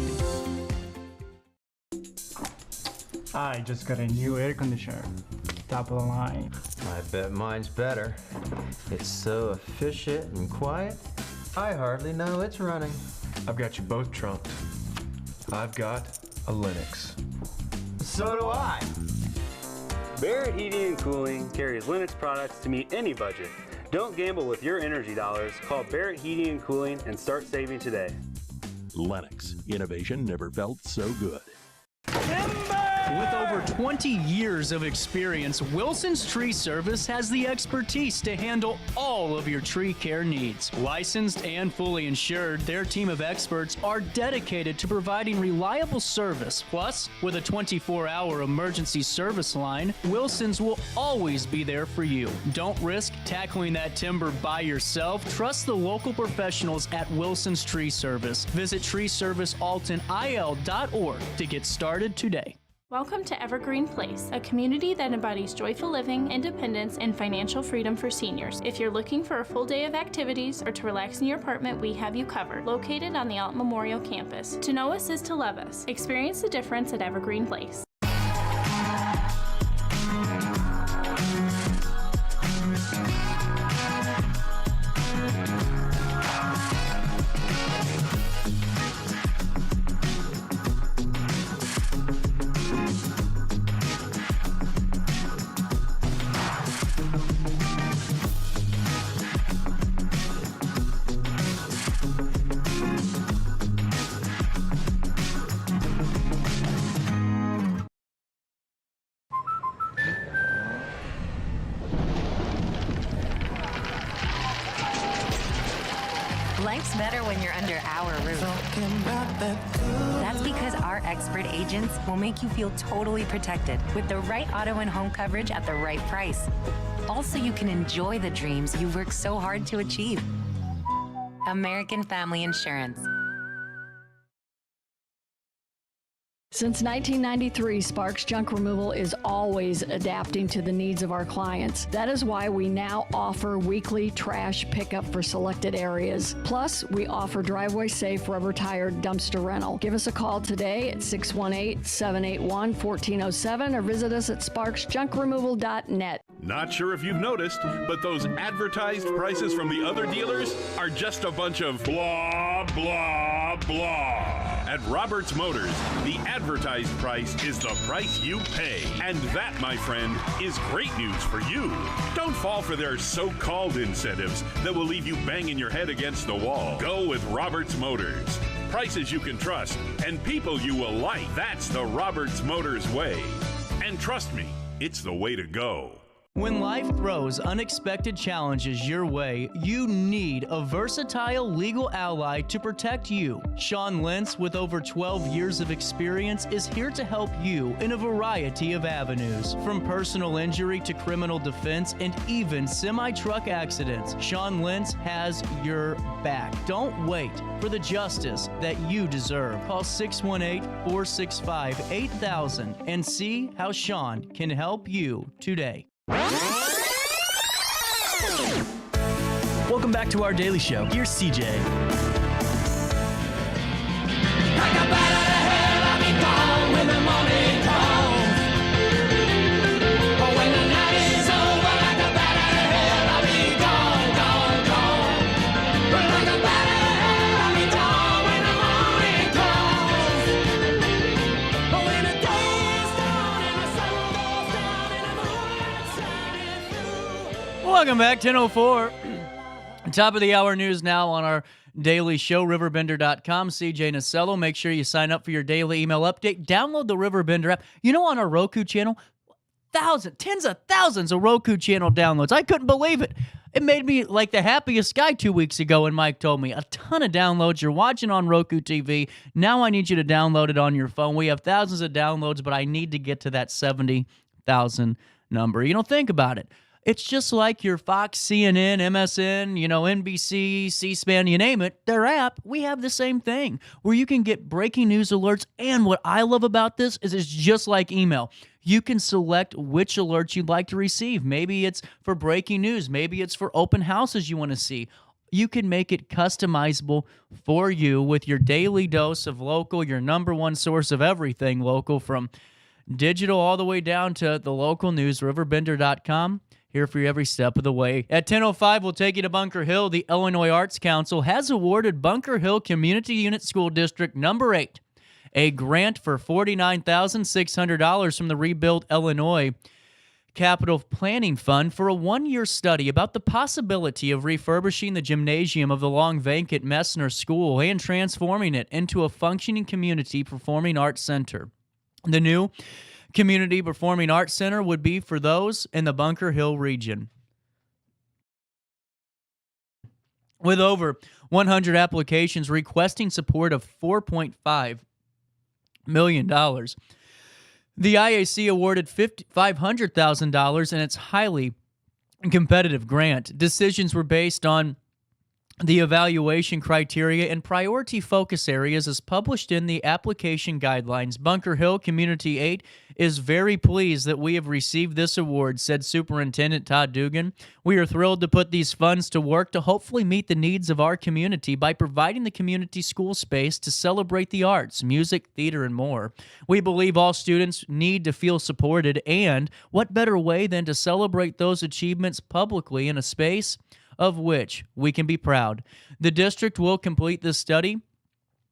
I just got a new air conditioner. Top of the line. I bet mine's better. It's so efficient and quiet, I hardly know it's running. I've got you both trunked. I've got a Linux. So do I. Barrett Heating and Cooling carries Linux products to meet any budget. Don't gamble with your energy dollars. Call Barrett Heating and Cooling and start saving today. Lennox. Innovation never felt so good. With over 20 years of experience, Wilson's Tree Service has the expertise to handle all of your tree care needs. Licensed and fully insured, their team of experts are dedicated to providing reliable service. Plus, with a 24-hour emergency service line, Wilson's will always be there for you. Don't risk tackling that timber by yourself. Trust the local professionals at Wilson's Tree Service. Visit treeservicealtonil.org to get started today. Welcome to Evergreen Place, a community that embodies joyful living, independence, and financial freedom for seniors. If you're looking for a full day of activities or to relax in your apartment, we have you covered. Located on the Alton Memorial Campus. To know us is to love us. Experience the difference at Evergreen Place. Life's better when you're under our roof. That's because our expert agents will make you feel totally protected with the right auto and home coverage at the right price. Also, you can enjoy the dreams you've worked so hard to achieve. American Family Insurance. Since 1993, Sparks Junk Removal is always adapting to the needs of our clients. That is why we now offer weekly trash pickup for selected areas. Plus, we offer driveway-safe rubber-tired dumpster rental. Give us a call today at 618-781-1407 or visit us at sparksjunkremoval.net. Not sure if you've noticed, but those advertised prices from the other dealers are just a bunch of blah, blah, blah. At Roberts Motors, the advertised price is the price you pay. And that, my friend, is great news for you. Don't fall for their so-called incentives that will leave you banging your head against the wall. Go with Roberts Motors. Prices you can trust and people you will like. That's the Roberts Motors way. And trust me, it's the way to go. When life throws unexpected challenges your way, you need a versatile legal ally to protect you. Sean Lentz, with over 12 years of experience, is here to help you in a variety of avenues. From personal injury to criminal defense and even semi-truck accidents, Sean Lentz has your back. Don't wait for the justice that you deserve. Call 618-465-8000 and see how Sean can help you today. Welcome back to our daily show. Here's CJ. Welcome back, 10:04. Top of the hour news now on our daily show, RiverBender.com. CJ Nasello. Make sure you sign up for your daily email update. Download the RiverBender app. You know, on our Roku channel, tens of thousands of Roku channel downloads. I couldn't believe it. It made me like the happiest guy 2 weeks ago when Mike told me. A ton of downloads. You're watching on Roku TV. Now I need you to download it on your phone. We have thousands of downloads, but I need to get to that 70,000 number. You know, think about it. It's just like your Fox, CNN, MSN, NBC, C-SPAN, you name it, their app, we have the same thing where you can get breaking news alerts. And what I love about this is it's just like email. You can select which alerts you'd like to receive. Maybe it's for breaking news. Maybe it's for open houses you want to see. You can make it customizable for you with your daily dose of local, your number one source of everything local, from digital all the way down to the local news, RiverBender.com. Here for you every step of the way. At 10:05, we'll take you to Bunker Hill. The Illinois Arts Council has awarded Bunker Hill Community Unit School District Number 8 a grant for $49,600 from the Rebuild Illinois Capital Planning Fund for a one-year study about the possibility of refurbishing the gymnasium of the long-vacant Messner School and transforming it into a functioning community performing arts center. The new Community Performing Arts Center would be for those in the Bunker Hill region. With over 100 applications requesting support of $4.5 million, the IAC awarded $500,000 in its highly competitive grant. Decisions were based on the evaluation criteria and priority focus areas as published in the application guidelines. Bunker Hill Community 8 is very pleased that we have received this award, said Superintendent Todd Dugan. We are thrilled to put these funds to work to hopefully meet the needs of our community by providing the community school space to celebrate the arts, music, theater, and more. We believe all students need to feel supported, and what better way than to celebrate those achievements publicly in a space of which we can be proud. The district will complete this study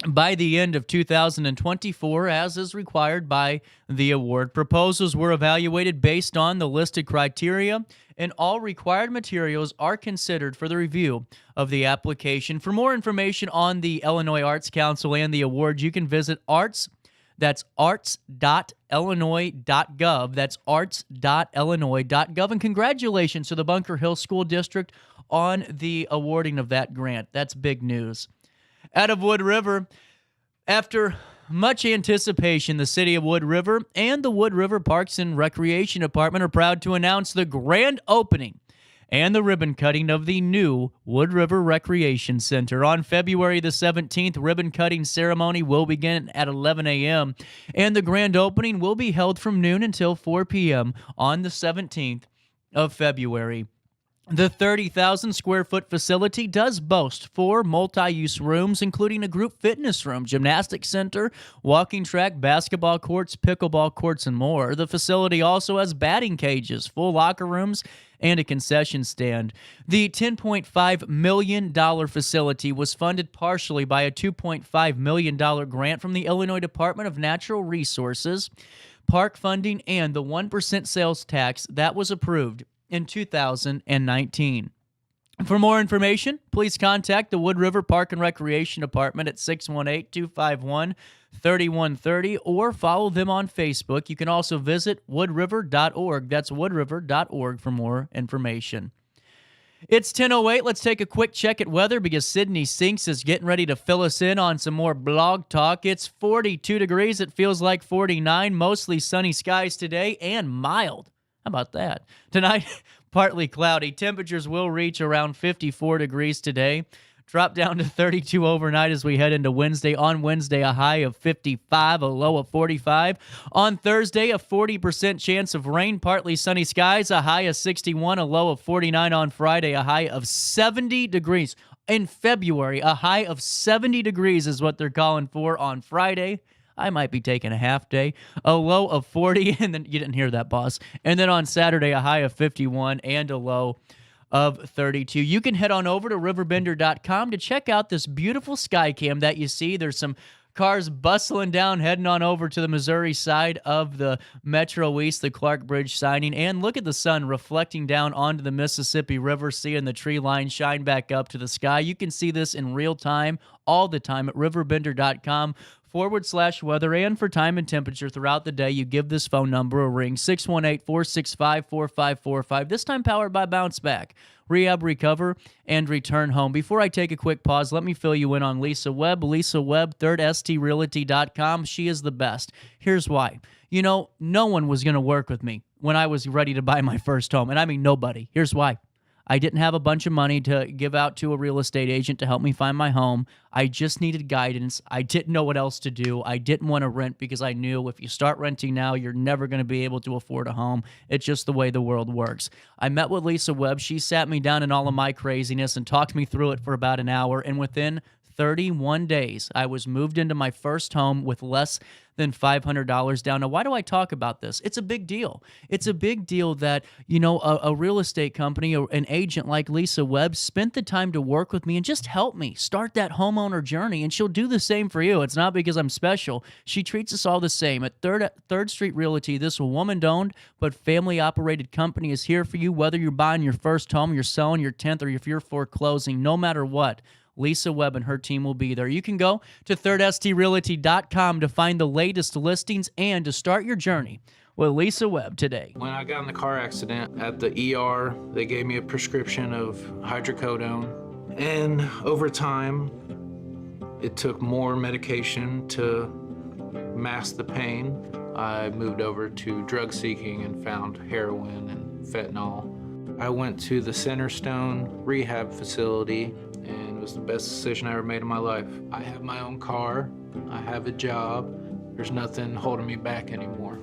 by the end of 2024, as is required by the award. Proposals were evaluated based on the listed criteria, and all required materials are considered for the review of the application. For more information on the Illinois Arts Council and the award, you can visit That's arts.illinois.gov. That's arts.illinois.gov. And congratulations to the Bunker Hill School District on the awarding of that grant. That's big news. Out of Wood River, after much anticipation, the city of Wood River and the Wood River Parks and Recreation Department are proud to announce the grand opening and the ribbon cutting of the new Wood River Recreation Center. On February the 17th, ribbon cutting ceremony will begin at 11 a.m., and the grand opening will be held from noon until 4 p.m. on the 17th of February. The 30,000 square foot facility does boast 4 multi-use rooms, including a group fitness room, gymnastics center, walking track, basketball courts, pickleball courts, and more. The facility also has batting cages, full locker rooms, and a concession stand. The $10.5 million facility was funded partially by a $2.5 million grant from the Illinois Department of Natural Resources, park funding, and the 1% sales tax that was approved in 2019. For more information, please contact the Wood River Park and Recreation Department at 618-251-3130 or follow them on Facebook. You can also visit woodriver.org. That's woodriver.org for more information. It's 10:08. Let's take a quick check at weather because Sydney Sinks is getting ready to fill us in on some more blog talk. It's 42 degrees. It feels like 49. Mostly sunny skies today and mild. How about that? Tonight, partly cloudy. Temperatures will reach around 54 degrees today. Drop down to 32 overnight as we head into Wednesday. On Wednesday, a high of 55, a low of 45. On Thursday, a 40% chance of rain, partly sunny skies, a high of 61, a low of 49. On Friday, a high of 70 degrees. In February, a high of 70 degrees is what they're calling for on Friday. I might be taking a half day. A low of 40, and then you didn't hear that, boss. And then on Saturday, a high of 51 and a low of 32. You can head on over to RiverBender.com to check out this beautiful sky cam that you see. There's some cars bustling down, heading on over to the Missouri side of the Metro East, the Clark Bridge signing. And look at the sun reflecting down onto the Mississippi River, seeing the tree line shine back up to the sky. You can see this in real time, all the time at RiverBender.com/weather. And for time and temperature throughout the day, you give this phone number a ring, 618-465-4545. This time powered by Bounce Back. Rehab, recover, and return home. Before I take a quick pause, let me fill you in on Lisa Webb. Lisa Webb, 3rdstrealty.com. She is the best. Here's why. You know, no one was going to work with me when I was ready to buy my first home. And I mean nobody. Here's why. I didn't have a bunch of money to give out to a real estate agent to help me find my home. I just needed guidance. I didn't know what else to do. I didn't want to rent because I knew if you start renting now, you're never going to be able to afford a home. It's just the way the world works. I met with Lisa Webb. She sat me down in all of my craziness and talked me through it for about an hour. And within 31 days, I was moved into my first home with less than $500 down. Now, why do I talk about this? It's a big deal. It's a big deal that, you know, a real estate company or an agent like Lisa Webb spent the time to work with me and just help me start that homeowner journey, and she'll do the same for you. It's not because I'm special. She treats us all the same. At Third Street Realty, this woman-owned but family-operated company is here for you, whether you're buying your first home, you're selling your 10th, or if you're foreclosing, no matter what. Lisa Webb and her team will be there. You can go to 3rdstrealty.com to find the latest listings and to start your journey with Lisa Webb today. When I got in the car accident at the ER, they gave me a prescription of hydrocodone. And over time, it took more medication to mask the pain. I moved over to drug seeking and found heroin and fentanyl. I went to the Centerstone rehab facility, and it was the best decision I ever made in my life. I have my own car, I have a job, there's nothing holding me back anymore.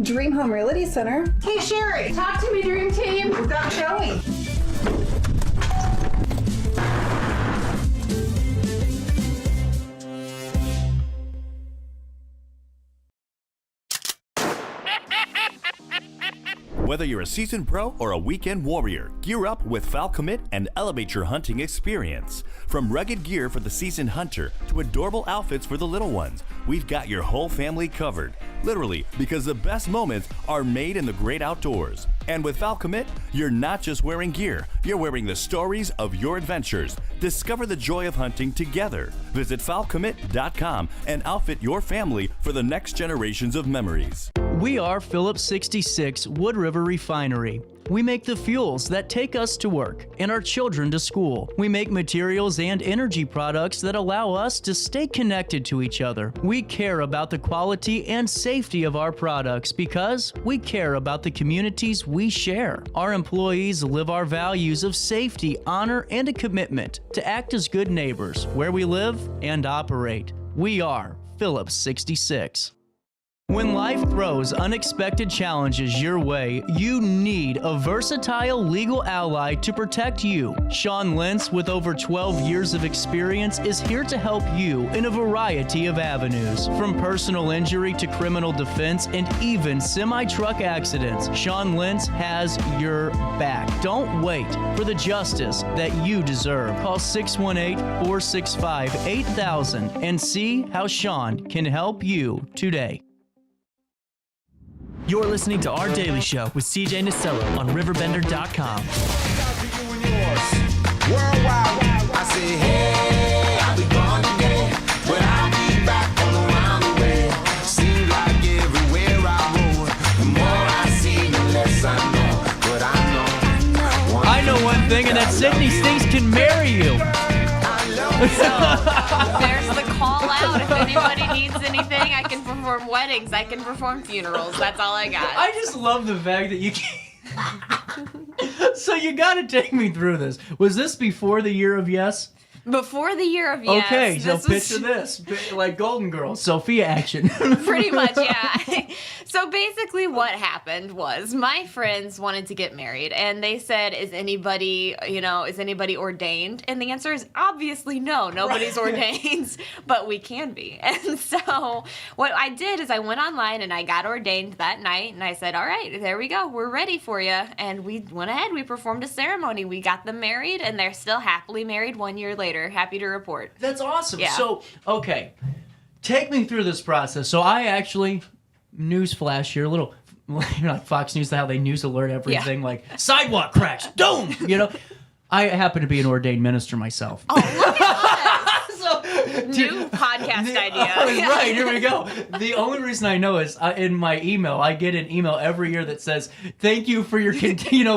Dream Home Realty Center. Hey Sherry, talk to me, Dream Team. We've got showing. Whether you're a seasoned pro or a weekend warrior, gear up with Falcommit and elevate your hunting experience. From rugged gear for the seasoned hunter to adorable outfits for the little ones, we've got your whole family covered. Literally, because the best moments are made in the great outdoors. And with Falcommit, you're not just wearing gear, you're wearing the stories of your adventures. Discover the joy of hunting together. Visit Falcommit.com and outfit your family for the next generations of memories. We are Phillips 66 Wood River Refinery. We make the fuels that take us to work and our children to school. We make materials and energy products that allow us to stay connected to each other. We care about the quality and safety of our products because we care about the communities we share. Our employees live our values of safety, honor, and a commitment to act as good neighbors where we live and operate. We are Phillips 66. When life throws unexpected challenges your way, you need a versatile legal ally to protect you. Sean Lentz, with over 12 years of experience, is here to help you in a variety of avenues. From personal injury to criminal defense and even semi-truck accidents, Sean Lentz has your back. Don't wait for the justice that you deserve. Call 618-465-8000 and see how Sean can help you today. You're listening to Our Daily Show with CJ Nasello on RiverBender.com. Worldwide, I say, hey, I'll be gone today, but I'll be back on around the way. Seems like everywhere I roll, the more I see, the less I know. But I know one thing, and that Sydney Stinks can marry you. There's the call out. If anybody needs anything, I can perform weddings. I can perform funerals. That's all I got. I just love the fact that you can. So you got to take me through this. Was this before the year of yes? Before the year of yes. Okay, so picture this. Like Golden Girls, Sophia action. Pretty much, yeah. So basically what happened was my friends wanted to get married, and they said, is anybody ordained? And the answer is obviously no. Nobody's ordained, but we can be. And so what I did is I went online and I got ordained that night, and I said, all right, there we go. We're ready for you. And we went ahead. We performed a ceremony. We got them married, and they're still happily married 1 year later. Happy to report. That's awesome. Yeah. So, okay, take me through this process. So I actually, newsflash here, a little, like Fox News, how they news alert everything, like sidewalk cracks, boom, I happen to be an ordained minister myself. Oh, look at us. New podcast idea. Right, here we go. The only reason I know is in my email, I get an email every year that says, thank you for your,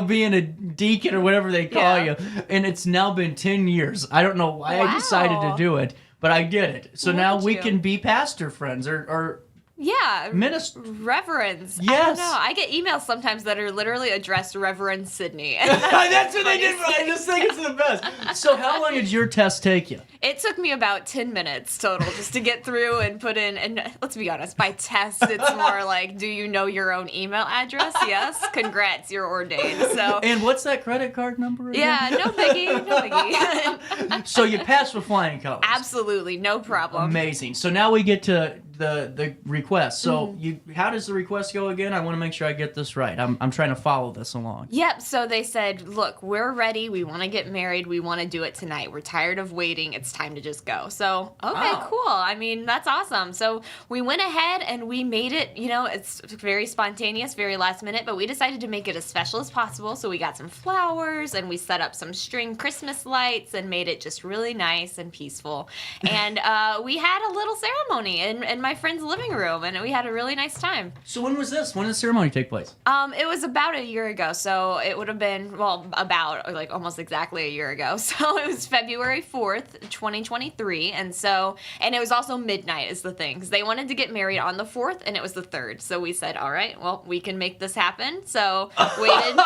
being a deacon or whatever they call you. And it's now been 10 years. I don't know why I decided to do it, but I did it. So now we can be pastor friends or yeah, minister. Reverends. Yes. I don't know. I get emails sometimes that are literally addressed to Reverend Sydney. That's what they did. I just think it's the best. So how long did your test take you? It took me about 10 minutes total just to get through and put in, and let's be honest, by test, it's more like, do you know your own email address? Yes. Congrats, you're ordained. So. And what's that credit card number again? Yeah, no biggie. So you passed with flying colors. Absolutely, no problem. Amazing. So now we get to the request. So how does the request go again? I want to make sure I get this right. I'm trying to follow this along. Yep. So they said, look, we're ready. We want to get married. We want to do it tonight. We're tired of waiting. It's time to just go. So, okay, cool. I mean, that's awesome. So we went ahead and we made it, it's very spontaneous, very last minute, but we decided to make it as special as possible. So we got some flowers and we set up some string Christmas lights and made it just really nice and peaceful. And we had a little ceremony in my friend's living room, and we had a really nice time. So when was this? When did the ceremony take place? It was about a year ago, so it would have been, almost exactly a year ago. So it was February 4th, 2023, and it was also midnight is the thing, because they wanted to get married on the 4th, and it was the 3rd. So we said, all right, well, we can make this happen. So waited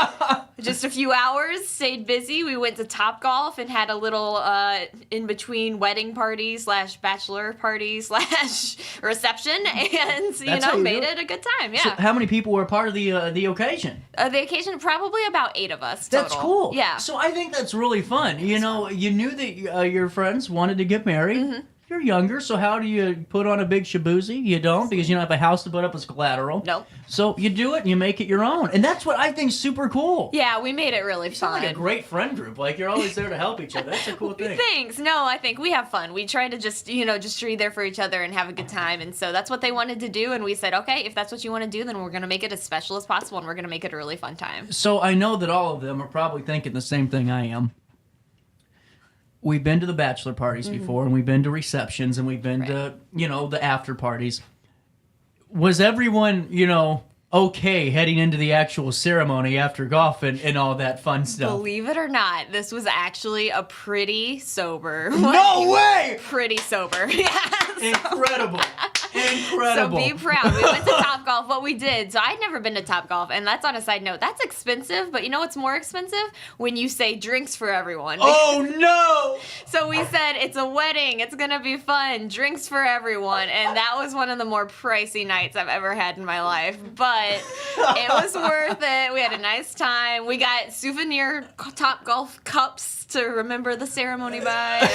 just a few hours, stayed busy. We went to Topgolf and had a little in-between wedding party / bachelor party / reception, and made it a good time. Yeah. So how many people were part of the occasion? The occasion, probably about 8 of us total. That's cool. Yeah. So I think that's really fun. You knew that your friends wanted to get married. Mm-hmm. You're younger, so how do you put on a big shaboozy? You don't, because you don't have a house to put up as collateral. Nope. So you do it and you make it your own. And that's what I think is super cool. Yeah, we made it really fun. Like a great friend group. Like, you're always there to help each other. That's a cool thing. Thanks. No, I think we have fun. We try to just be there for each other and have a good time. And so that's what they wanted to do. And we said, okay, if that's what you want to do, then we're going to make it as special as possible, and we're going to make it a really fun time. So I know that all of them are probably thinking the same thing I am. We've been to the bachelor parties before, and we've been to receptions, and we've been to, the after parties. Was everyone, okay heading into the actual ceremony after golf and all that fun stuff? Believe it or not, this was actually a pretty sober. No way! Pretty sober. Yes. Incredible. Incredible. So be proud. We went to Topgolf. What we did, so I'd never been to Topgolf, and that's on a side note. That's expensive, but you know what's more expensive? When you say drinks for everyone. Oh, no! So we said, it's a wedding. It's going to be fun. Drinks for everyone. And that was one of the more pricey nights I've ever had in my life. But it was worth it. We had a nice time. We got souvenir Topgolf cups to remember the ceremony by.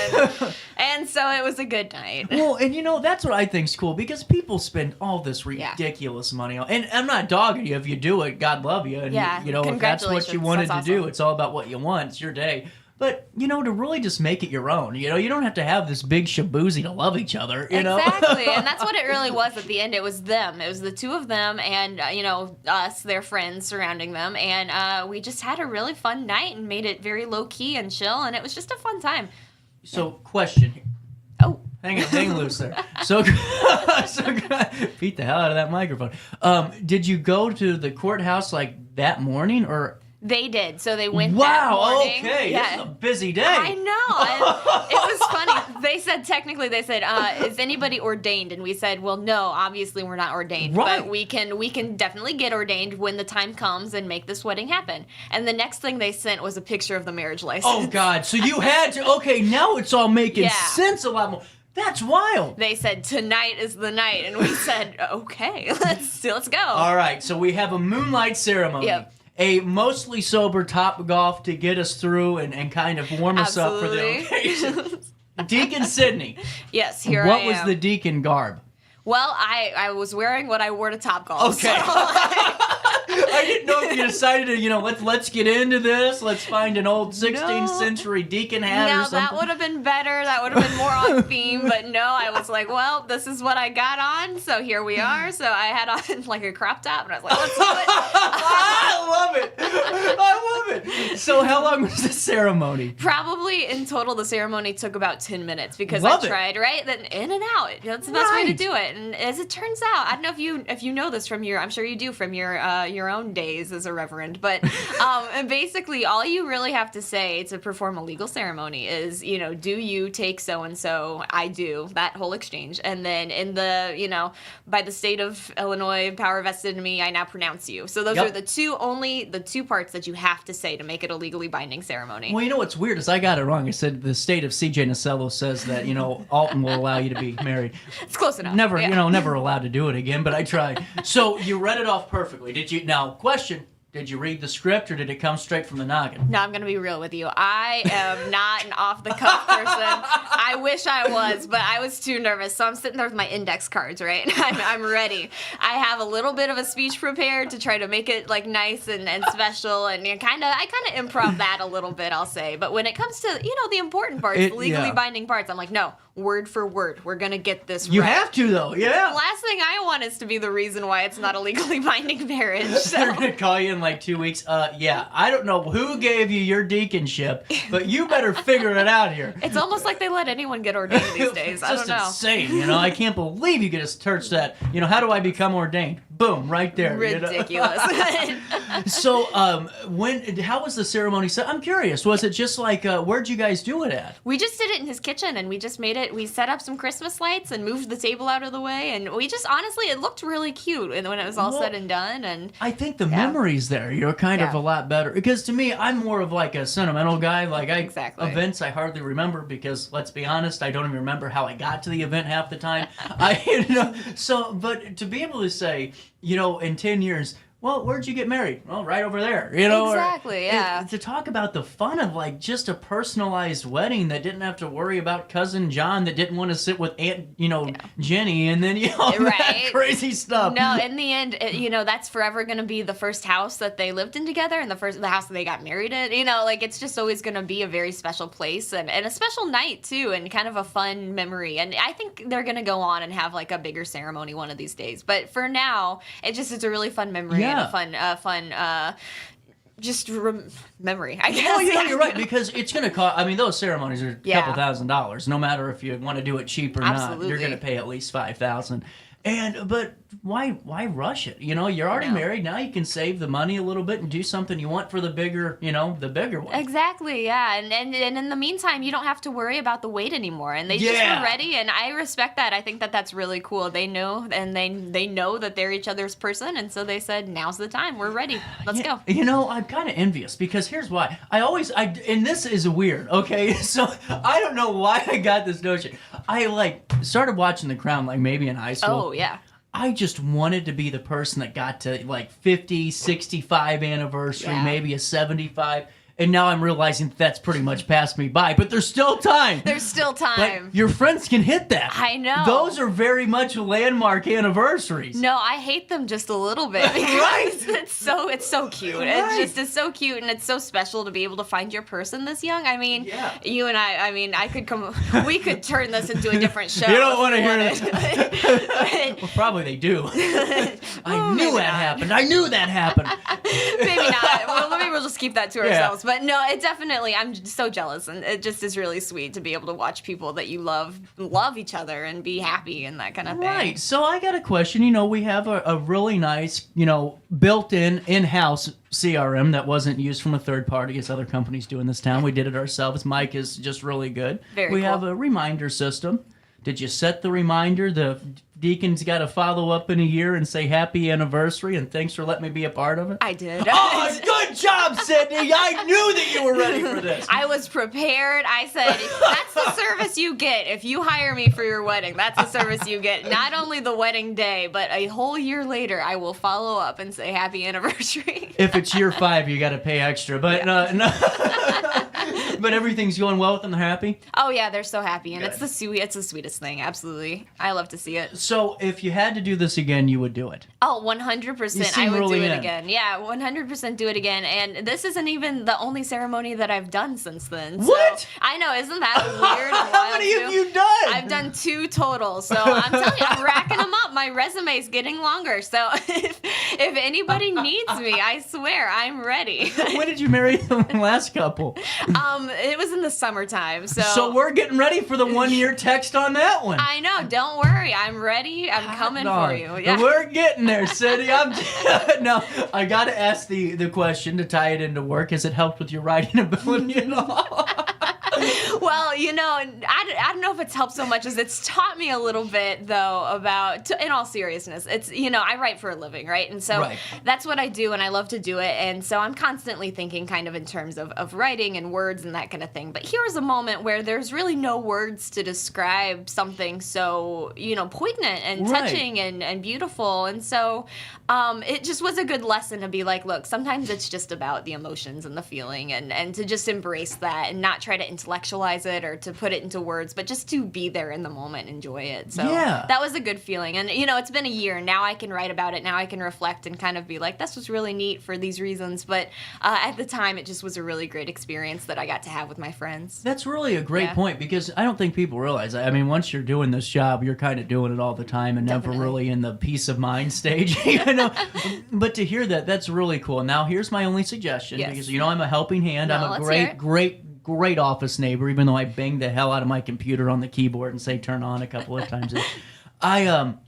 And so it was a good night. Well, and you know, that's what I think's cool, because people spend all this ridiculous money on, and I'm not dogging you if you do it, God love you, and you know, if that's what you wanted to do, it's all about what you want, it's your day. But, you know, to really just make it your own, you know, you don't have to have this big shaboozy to love each other, you know? Exactly, and that's what it really was at the end. It was them. It was the two of them and, you know, us, their friends surrounding them. And we just had a really fun night and made it very low-key and chill, and it was just a fun time. So, question here. Oh. Hang loose there. So beat the hell out of that microphone. Did you go to the courthouse like that morning, or? They did. So they went that morning. Wow, okay. This is a busy day. I know. And it was funny. They said, is anybody ordained? And we said, well, no, obviously we're not ordained. Right. But we can definitely get ordained when the time comes and make this wedding happen. And the next thing they sent was a picture of the marriage license. Oh, God. So you had to, okay, now it's all making sense a lot more. That's wild. They said, tonight is the night. And we said, okay, let's go. All right. So we have a moonlight ceremony. Yep. A mostly sober Topgolf to get us through and kind of warm us up for the occasion. Deacon Sydney. Yes, here I am. What was the deacon garb? Well, I was wearing what I wore to Topgolf. Okay. So I didn't know if you decided to, you know, let's get into this. Let's find an old 16th century deacon hat or something. No, that would have been better. That would have been more on theme. But no, I was like, well, this is what I got on, so here we are. So I had on like a crop top, and I was like, let's do it. I love it. So how long was the ceremony? Probably in total, the ceremony took about 10 minutes because Love I tried, right? Then in and out. That's the best way to do it. And as it turns out, I don't know if you know this from I'm sure you do from your own days as a reverend, but and basically all you really have to say to perform a legal ceremony is, you know, do you take so-and-so? I do. That whole exchange. And then in the, you know, by the state of Illinois, power vested in me, I now pronounce you. So those are the two parts that you have to say to make it a legally binding ceremony. Well, you know what's weird is I got it wrong. I said the state of CJ Nasello says that, you know, Alton will allow you to be married. It's close enough. Never, you know, never allowed to do it again, but I tried. So you read it off perfectly. Did you? Now, question. Did you read the script, or did it come straight from the noggin? No, I'm going to be real with you. I am not an off-the-cuff person. I wish I was, but I was too nervous. So I'm sitting there with my index cards, right? I'm ready. I have a little bit of a speech prepared to try to make it like nice and special, and I kind of improv that a little bit, I'll say. But when it comes to, you know, the important parts, the legally binding parts, I'm like, no, word for word, we're going to get this right. You have to, though, yeah. The last thing I want is to be the reason why it's not a legally binding marriage. They're going to call you in like 2 weeks. Yeah, I don't know who gave you your deaconship, but you better figure it out here. It's almost like they let anyone get ordained these days. I don't know. It's just insane, you know. I can't believe you get us search that. You know, how do I become ordained? Boom, right there. Ridiculous. You know? So, how was the ceremony? So, I'm curious. Was it just like, where'd you guys do it at? We just did it in his kitchen, and we just made it. We set up some Christmas lights and moved the table out of the way, and we just honestly, it looked really cute. And when it was all said and done, and I think the memories there, you're kind of a lot better. Because to me, I'm more of like a sentimental guy. Like events I hardly remember because let's be honest, I don't even remember how I got to the event half the time. But to be able to say, you know, in 10 years, well, where'd you get married? Well, right over there. You know, exactly. Yeah. To talk about the fun of like just a personalized wedding that didn't have to worry about cousin John that didn't want to sit with Aunt, you know, Jenny, and then that crazy stuff. No, in the end, you know, that's forever going to be the first house that they lived in together, and the house that they got married in. You know, like it's just always going to be a very special place and a special night too, and kind of a fun memory. And I think they're going to go on and have like a bigger ceremony one of these days. But for now, it's a really fun memory. Yeah. And a fun memory, I guess. Well, you know, you're right, because it's going to cost, I mean, those ceremonies are a couple $1,000s. No matter if you want to do it cheap or not, you're going to pay at least $5,000. But why rush it? You know, you're already married. Now you can save the money a little bit and do something you want for the bigger, the bigger one. Exactly, yeah. And in the meantime, you don't have to worry about the weight anymore. And they just were ready, and I respect that. I think that that's really cool. They know, and they know that they're each other's person, and so they said, now's the time. We're ready. Let's go. You know, I'm kind of envious because here's why. And this is weird, okay? So I don't know why I got this notion. I started watching The Crown maybe in high school. Oh, yeah. I just wanted to be the person that got to 50, 65 anniversary, maybe a 75. And now I'm realizing that's pretty much passed me by. But there's still time. There's still time. But your friends can hit that. I know. Those are very much landmark anniversaries. No, I hate them just a little bit because it's so cute. Right. It's so cute, and it's so special to be able to find your person this young. I mean, you and I mean, we could turn this into a different show. You don't want to hear this. Well, probably they do. I knew that happened. I knew that happened. Maybe not. Well, maybe we'll just keep that to ourselves. But no, it definitely, I'm just so jealous, and it just is really sweet to be able to watch people that you love each other and be happy and that kind of thing. Right. So I got a question. You know, we have a really nice, built-in, in-house CRM that wasn't used from a third party as other companies do in this town. We did it ourselves. Mike is just really good. We have a reminder system. Did you set the reminder? The deacon's got to follow up in a year and say happy anniversary and thanks for letting me be a part of it? I did. Oh, good job, Sydney. I knew that you were ready for this. I was prepared. I said, that's the service you get. If you hire me for your wedding, that's the service you get. Not only the wedding day, but a whole year later, I will follow up and say happy anniversary. If it's year 5, you got to pay extra. But no. But everything's going well with them. They're happy? Oh, yeah, they're so happy. And it's the sweetest thing. Absolutely. I love to see it. So if you had to do this again, you would do it? Oh, 100%. I would do it again. Yeah, 100% do it again. And this isn't even the only ceremony that I've done since then. What? So, I know. Isn't that weird? How many have you done? I've done 2 total. So I'm telling you, I'm racking them up. My resume's getting longer. So if anybody needs me, I swear, I'm ready. When did you marry the last couple? It was in the summertime. So we're getting ready for the 1-year text on that one. I know. Don't worry. I'm ready. I'm coming for you. Yeah. We're getting there, Cindy. No, I got to ask the question to tie it into work. Has it helped with your writing ability at all? Well, I don't know if it's helped so much as it's taught me a little bit, though, about, in all seriousness, it's, I write for a living, right? And so that's what I do, and I love to do it. And so I'm constantly thinking kind of in terms of writing and words and that kind of thing. But here's a moment where there's really no words to describe something so, poignant and touching and beautiful. And so it just was a good lesson to be like, look, sometimes it's just about the emotions and the feeling and to just embrace that and not try to intellectualize it or to put it into words, but just to be there in the moment, enjoy it. So that was a good feeling. And, it's been a year. Now I can write about it. Now I can reflect and kind of be like, this was really neat for these reasons. But at the time, it just was a really great experience that I got to have with my friends. That's really a great point because I don't think people realize that. I mean, once you're doing this job, you're kind of doing it all the time and never really in the peace of mind stage, But to hear that, that's really cool. Now, here's my only suggestion because, I'm a helping hand. I'm a great office neighbor, even though I bang the hell out of my computer on the keyboard and say turn on a couple of times.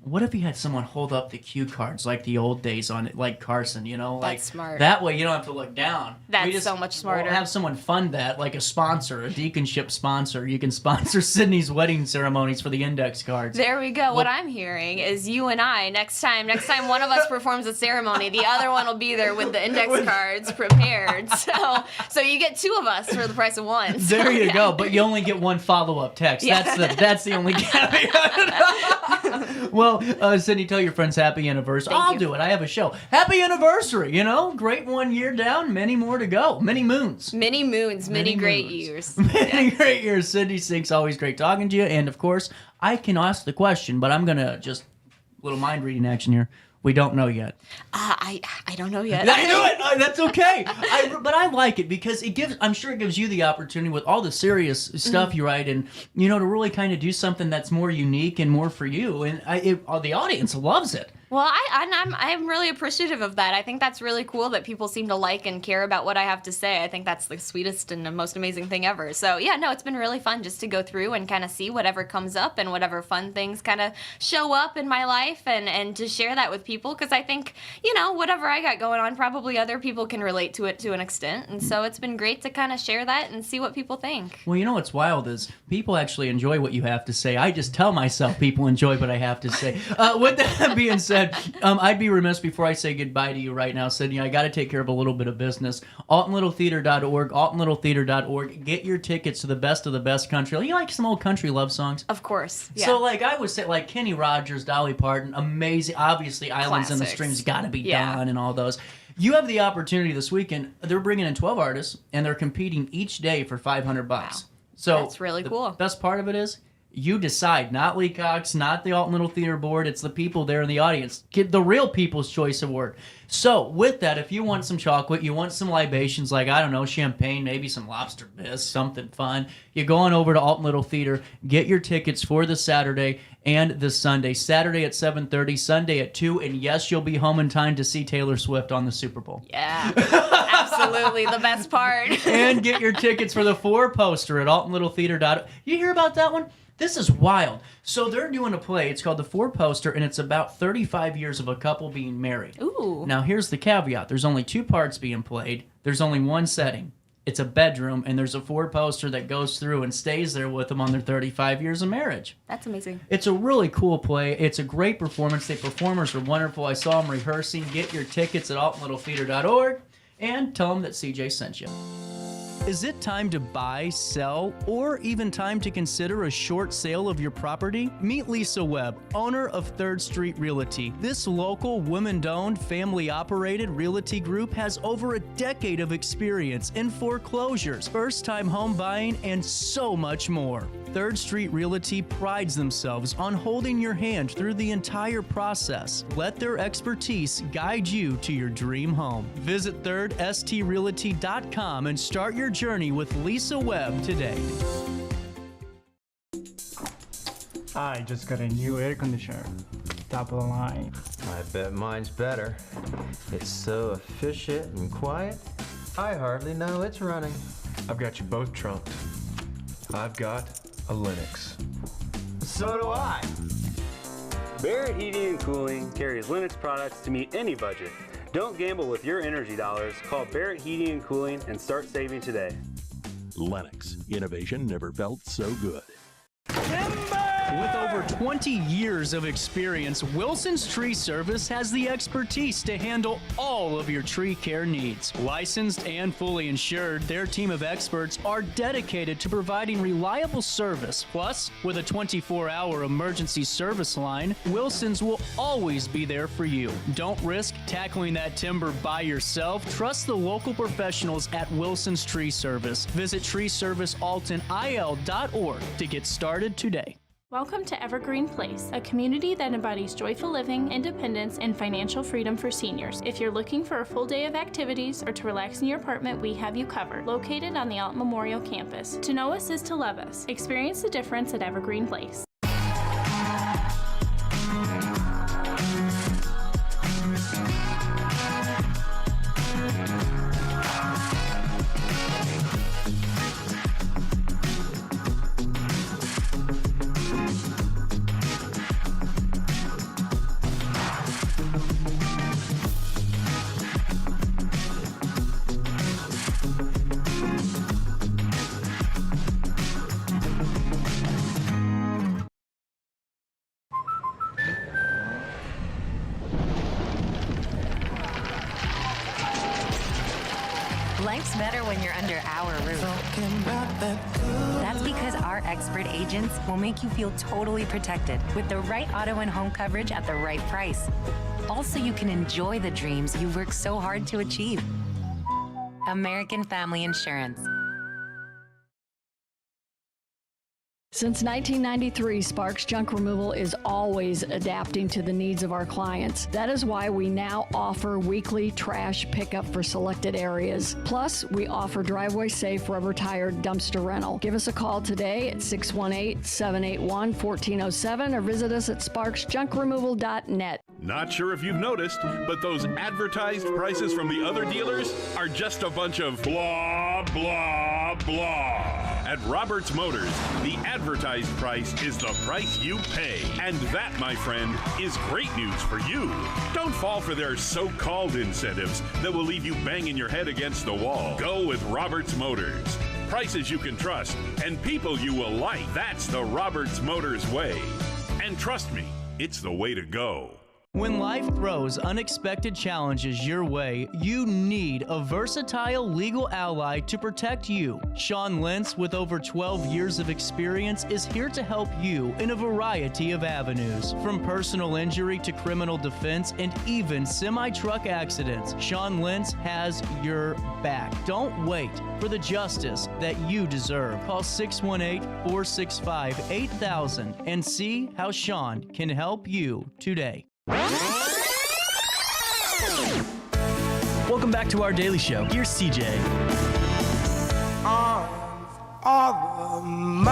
What if you had someone hold up the cue cards like the old days on it, like Carson, That's smart. That way you don't have to look down. That's so much smarter. We'll have someone fund that, like a sponsor, a deaconship sponsor. You can sponsor Sydney's wedding ceremonies for the index cards. There we go. What I'm hearing is you and I, next time one of us performs a ceremony, the other one will be there with the index cards prepared. So you get 2 of us for the price of 1. There you go. But you only get 1 follow-up text. Yeah. That's the only caveat. Well, Sydney, tell your friends happy anniversary. I'll do it. I have a show. Happy anniversary, Great 1 year down, many more to go. Many moons. Many great years. Many great years. Sydney Sinks, always great talking to you. And, of course, I can ask the question, but I'm going to just, little mind reading action here. We don't know yet. I don't know yet. I knew it. That's okay. But I like it because I'm sure it gives you the opportunity with all the serious stuff you write and, to really kind of do something that's more unique and more for you. And the audience loves it. Well, I'm really appreciative of that. I think that's really cool that people seem to like and care about what I have to say. I think that's the sweetest and the most amazing thing ever. So yeah, no, it's been really fun just to go through and kind of see whatever comes up and whatever fun things kind of show up in my life and to share that with people, because I think, you know, whatever I got going on, probably other people can relate to it to an extent. And so it's been great to kind of share that and see what people think. Well, you know what's wild is people actually enjoy what you have to say. I just tell myself people enjoy what I have to say. With that being said, I'd be remiss before I say goodbye to you right now, Sydney. I got to take care of a little bit of business. AltonLittleTheater.org, AltonLittleTheater.org. Get your tickets to the best of the best country. You like some old country love songs? Of course, yeah. So, like, I would say, like, Kenny Rogers, Dolly Parton, amazing. Obviously, Islands in the Streams, Gotta Be Done, and all those. You have the opportunity this weekend. They're bringing in 12 artists, and they're competing each day for $500. Wow. So that's really cool. The best part of it is, you decide, not Lee Cox, not the Alton Little Theater Board. It's the people there in the audience. Get the real People's Choice Award. So with that, if you want some chocolate, you want some libations like, I don't know, champagne, maybe some lobster bisque, something fun, you go on over to Alton Little Theater, get your tickets for the Saturday and the Sunday. Saturday at 7:30, Sunday at 2, and yes, you'll be home in time to see Taylor Swift on the Super Bowl. Yeah, absolutely, the best part. And get your tickets for the 4-poster at AltonLittleTheater.org. You hear about that one? This is wild. So they're doing a play. It's called The 4-Poster, and it's about 35 years of a couple being married. Ooh. Now, here's the caveat. There's only 2 parts being played. There's only one setting. It's a bedroom, and there's a 4-poster that goes through and stays there with them on their 35 years of marriage. That's amazing. It's a really cool play. It's a great performance. The performers are wonderful. I saw them rehearsing. Get your tickets at AltonLittleTheater.org and tell them that CJ sent you. Is it time to buy, sell, or even time to consider a short sale of your property? Meet Lisa Webb, owner of 3rd Street Realty. This local, women-owned, family-operated realty group has over a decade of experience in foreclosures, first-time home buying, and so much more. 3rd Street Realty prides themselves on holding your hand through the entire process. Let their expertise guide you to your dream home. Visit 3rdstrealty.com and start your journey with Lisa Webb today. I just got a new air conditioner. Top of the line. I bet mine's better. It's so efficient and quiet, I hardly know it's running. I've got you both trunked. I've got a Linux. So do I. Barrett Heating and Cooling carries Linux products to meet any budget. Don't gamble with your energy dollars. Call Barrett Heating and Cooling and start saving today. Lennox. Innovation never felt so good. With over 20 years of experience, Wilson's Tree Service has the expertise to handle all of your tree care needs. Licensed and fully insured, their team of experts are dedicated to providing reliable service. Plus, with a 24-hour emergency service line, Wilson's will always be there for you. Don't risk tackling that timber by yourself. Trust the local professionals at Wilson's Tree Service. Visit treeservicealtonil.org to get started today. Welcome to Evergreen Place, a community that embodies joyful living, independence, and financial freedom for seniors. If you're looking for a full day of activities or to relax in your apartment, we have you covered. Located on the Alton Memorial Campus. To know us is to love us. Experience the difference at Evergreen Place. Life's better when you're under our roof. That's because our expert agents will make you feel totally protected with the right auto and home coverage at the right price. Also, you can enjoy the dreams you've worked so hard to achieve. American Family Insurance. Since 1993, Sparks Junk Removal is always adapting to the needs of our clients. That is why we now offer weekly trash pickup for selected areas. Plus, we offer driveway-safe rubber-tired dumpster rental. Give us a call today at 618-781-1407 or visit us at sparksjunkremoval.net. Not sure if you've noticed, but those advertised prices from the other dealers are just a bunch of blah, blah, blah. At Roberts Motors, the advertised price is the price you pay. And that, my friend, is great news for you. Don't fall for their so-called incentives that will leave you banging your head against the wall. Go with Roberts Motors. Prices you can trust and people you will like. That's the Roberts Motors way. And trust me, it's the way to go. When life throws unexpected challenges your way, you need a versatile legal ally to protect you. Sean Lentz, with over 12 years of experience, is here to help you in a variety of avenues. From personal injury to criminal defense and even semi-truck accidents, Sean Lentz has your back. Don't wait for the justice that you deserve. Call 618-465-8000 and see how Sean can help you today. Welcome back to our daily show. Here's CJ. Of mine,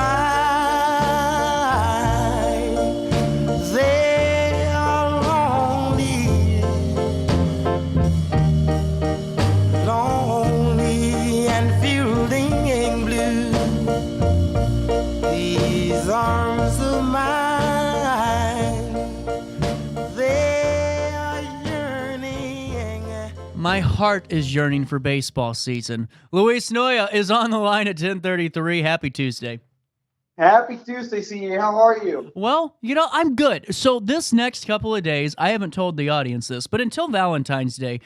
they are lonely, lonely and feeling blue. These arms of mine. My heart is yearning for baseball season. Luis Noya is on the line at 10:33. Happy Tuesday. Happy Tuesday, CA. How are you? Well, I'm good. So this next couple of days, I haven't told the audience this, but until Valentine's Day,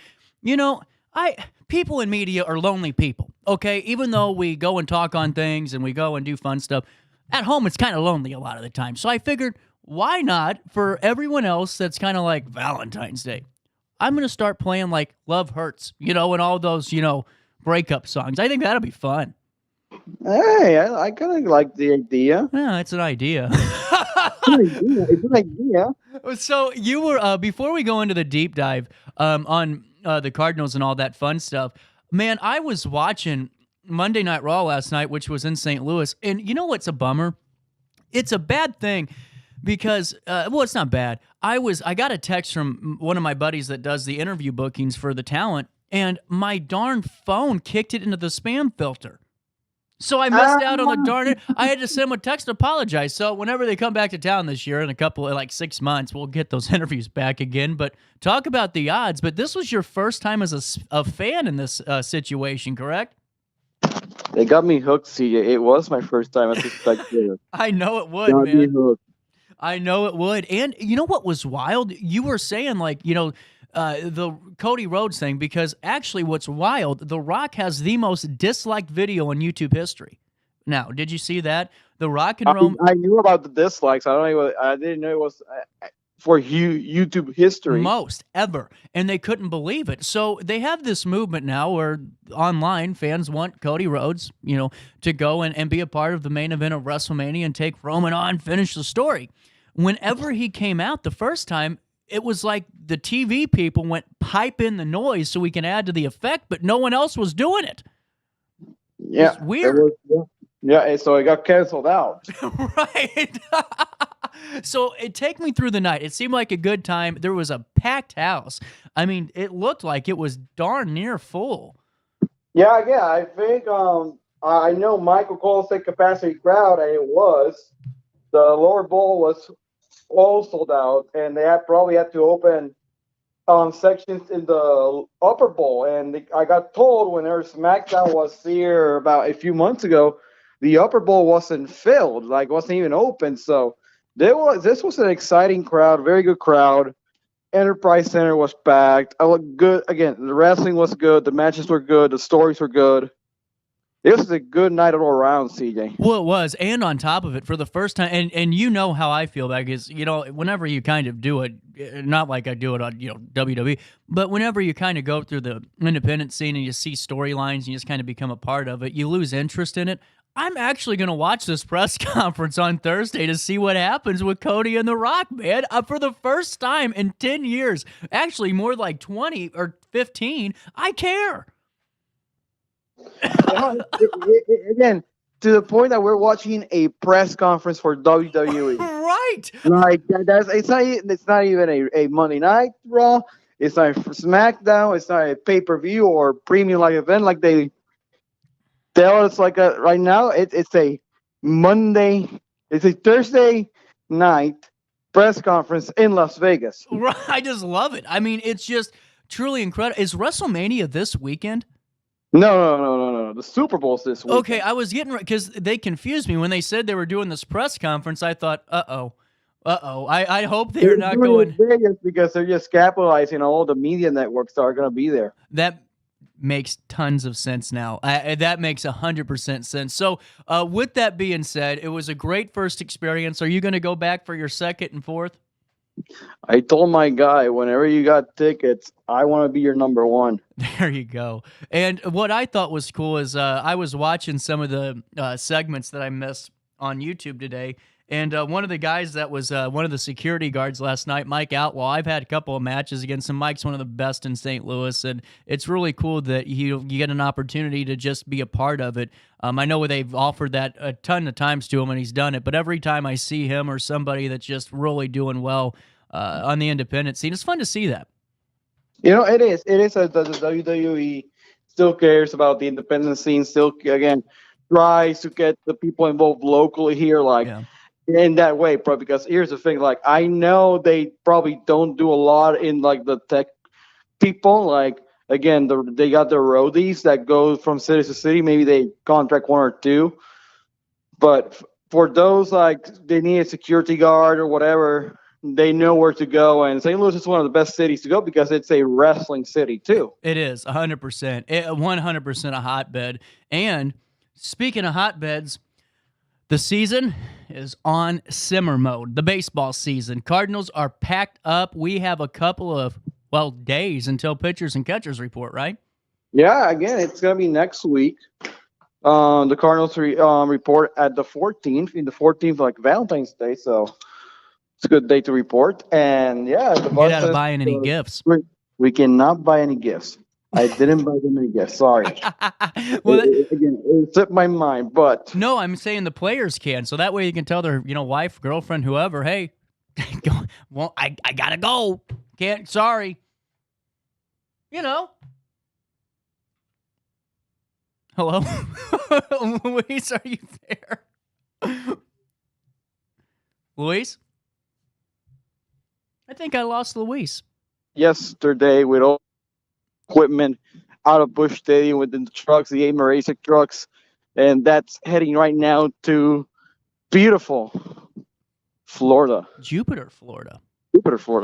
people in media are lonely people, okay? Even though we go and talk on things and we go and do fun stuff, at home it's kind of lonely a lot of the time. So I figured, why not for everyone else that's kind of like Valentine's Day? I'm going to start playing like Love Hurts, and all those, breakup songs. I think that'll be fun. Hey, I kind of like the idea. Yeah, it's an idea. It's an idea. So you were, before we go into the deep dive on the Cardinals and all that fun stuff, man, I was watching Monday Night Raw last night, which was in St. Louis, and you know what's a bummer? It's a bad thing. Because, it's not bad. I got a text from one of my buddies that does the interview bookings for the talent, and my darn phone kicked it into the spam filter. So I missed out on the darn. I had to send them a text to apologize. So whenever they come back to town this year in a couple of 6 months, we'll get those interviews back again. But talk about the odds. But this was your first time as a fan in this situation, correct? They got me hooked, CJ. It was my first time as a spectator. I know it would, got man. Me hooked. I know it would. And you know what was wild? You were saying, the Cody Rhodes thing, because actually what's wild, The Rock has the most disliked video in YouTube history. Now, did you see that? The Rock and Rome. I knew about the dislikes. I didn't know it was for YouTube history. Most ever. And they couldn't believe it. So they have this movement now where online fans want Cody Rhodes, to go and be a part of the main event of WrestleMania and take Roman on, finish the story. Whenever he came out the first time, it was like the TV people went pipe in the noise so we can add to the effect, but no one else was doing it. Yeah. It's weird. Yeah, so it got canceled out. Right. So take me through the night. It seemed like a good time. There was a packed house. I mean, it looked like it was darn near full. Yeah, I think I know Michael Cole said capacity crowd, and it was. The lower bowl was all sold out, and they probably had to open sections in the upper bowl. And I got told when their SmackDown was here about a few months ago, the upper bowl wasn't filled, wasn't even open. So this was an exciting crowd, very good crowd. Enterprise Center was packed. I looked good. Again, the wrestling was good. The matches were good. The stories were good. This was a good night all around, CJ. Well, it was. And on top of it, for the first time, and you know how I feel about it, is, whenever you kind of do it, not like I do it on, WWE, but whenever you kind of go through the independent scene and you see storylines and you just kind of become a part of it, you lose interest in it. I'm actually going to watch this press conference on Thursday to see what happens with Cody and The Rock, man. For the first time in 10 years, actually more like 20 or 15, I care. Again, to the point that we're watching a press conference for WWE. Right. Like it's not even a Monday Night Raw. It's not a SmackDown. It's not a pay-per-view or premium like event like they tell us right now. It's a Monday. It's a Thursday night press conference in Las Vegas. Right. I just love it. I mean, it's just truly incredible. Is WrestleMania this weekend? No. The Super Bowl's this week. Okay, I was getting because they confused me when they said they were doing this press conference. I thought, uh-oh. I hope they're not going Vegas because they're just capitalizing on all the media networks that are going to be there. That makes tons of sense now. That makes 100% sense. So, with that being said, it was a great first experience. Are you going to go back for your second and fourth? I told my guy, whenever you got tickets, I want to be your number one. There you go. And what I thought was cool is I was watching some of the segments that I missed on YouTube today, and one of the guys that was one of the security guards last night, Mike Outlaw, I've had a couple of matches against him. Mike's one of the best in St. Louis, and it's really cool that you get an opportunity to just be a part of it. I know they've offered that a ton of times to him, and he's done it, but every time I see him or somebody that's just really doing well on the independent scene, it's fun to see that. You know, it is. It is that the WWE still cares about the independent scene, still, again, tries to get the people involved locally here, in that way, bro. Because here's the thing, I know they probably don't do a lot in, the tech people. Again, they got the roadies that go from city to city. Maybe they contract one or two. But for those, they need a security guard or whatever, they know where to go, and St. Louis is one of the best cities to go because it's a wrestling city too. It is 100%, 100% a hotbed. And speaking of hotbeds, the season is on simmer mode. The baseball season. Cardinals are packed up. We have a couple of days until pitchers and catchers report, right? Yeah, again, it's gonna be next week. The Cardinals report at the 14th. In the 14th, Valentine's Day, so. It's a good day to report, and yeah, the Get out of buying any gifts. We cannot buy any gifts. I didn't buy them any gifts. Sorry. Again, it slipped my mind, but no, I'm saying the players can, so that way you can tell their wife, girlfriend, whoever, hey, I gotta go. Can't. Sorry. Hello, Luis, are you there? Luis? I think I lost Luis. Yesterday, with all equipment out of Busch Stadium with the trucks, the Amarasic trucks, and that's heading right now to beautiful Florida. Jupiter, Florida,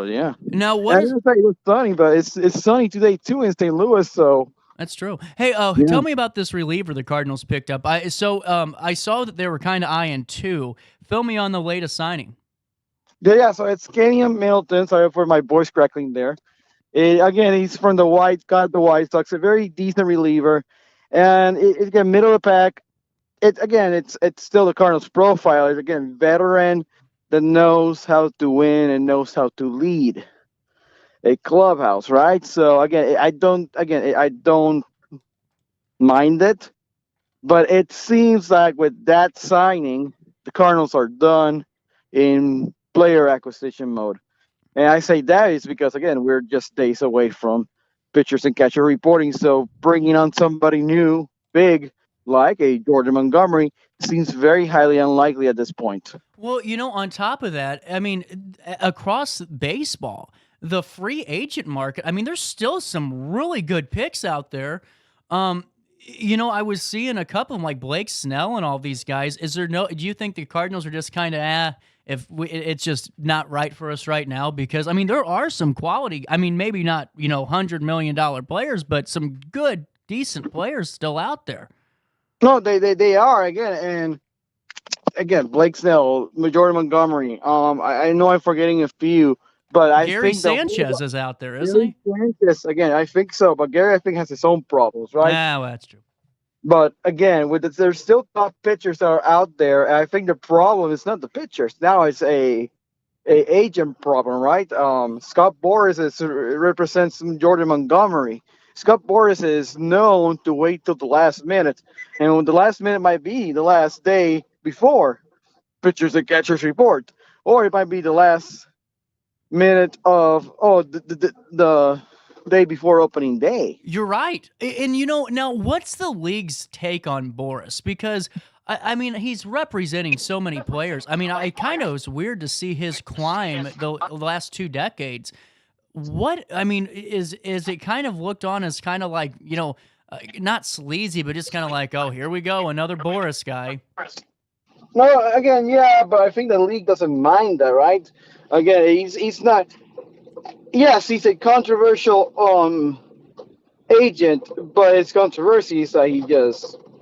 yeah. Now, what is... It was sunny, but it's sunny today, too, in St. Louis, so... That's true. Hey, tell me about this reliever the Cardinals picked up. I saw that they were kind of eyeing two. Fill me on the latest signing. Yeah, so it's Kenyon Middleton. Sorry for my voice crackling there. Again, he's from the White Sox, a very decent reliever. And again, middle of the pack. It's still the Cardinals' profile. It's, again, veteran that knows how to win and knows how to lead a clubhouse, right? So, again, I don't mind it. But it seems like with that signing, the Cardinals are done in player acquisition mode. And I say that is because, again, we're just days away from pitchers and catcher reporting. So bringing on somebody new, big, like a Jordan Montgomery, seems very highly unlikely at this point. Well, on top of that, I mean, across baseball, the free agent market, I mean, there's still some really good picks out there. I was seeing a couple of them, like Blake Snell and all these guys. Do you think the Cardinals are just kind of, it's just not right for us right now? Because, I mean, there are some quality, I mean, maybe not, $100 million players, but some good, decent players still out there. No, they are, again. And, Blake Snell, Jordan Montgomery. I know I'm forgetting a few, but I Gary think Sanchez is out there, isn't he? Sanchez, again, I think so. But Gary, I think, has his own problems, right? Yeah, well, that's true. But again, there's still top pitchers that are out there. And I think the problem is not the pitchers. Now it's a agent problem, right? Scott Boras represents Jordan Montgomery. Scott Boras is known to wait till the last minute, and when the last minute might be the last day before pitchers and catchers report, or it might be the last minute of the day before opening day. You're right. And now what's the league's take on Boras? Because I mean, he's representing so many players. I mean, it kind of was weird to see his climb the last 2 decades. What, I mean, is it kind of looked on as kind of like, not sleazy, but just kind of like, oh, here we go, another Boras guy. No, again, yeah, but I think the league doesn't mind that, right? Again, he's not. Yes, he's a controversial agent, but his controversy is that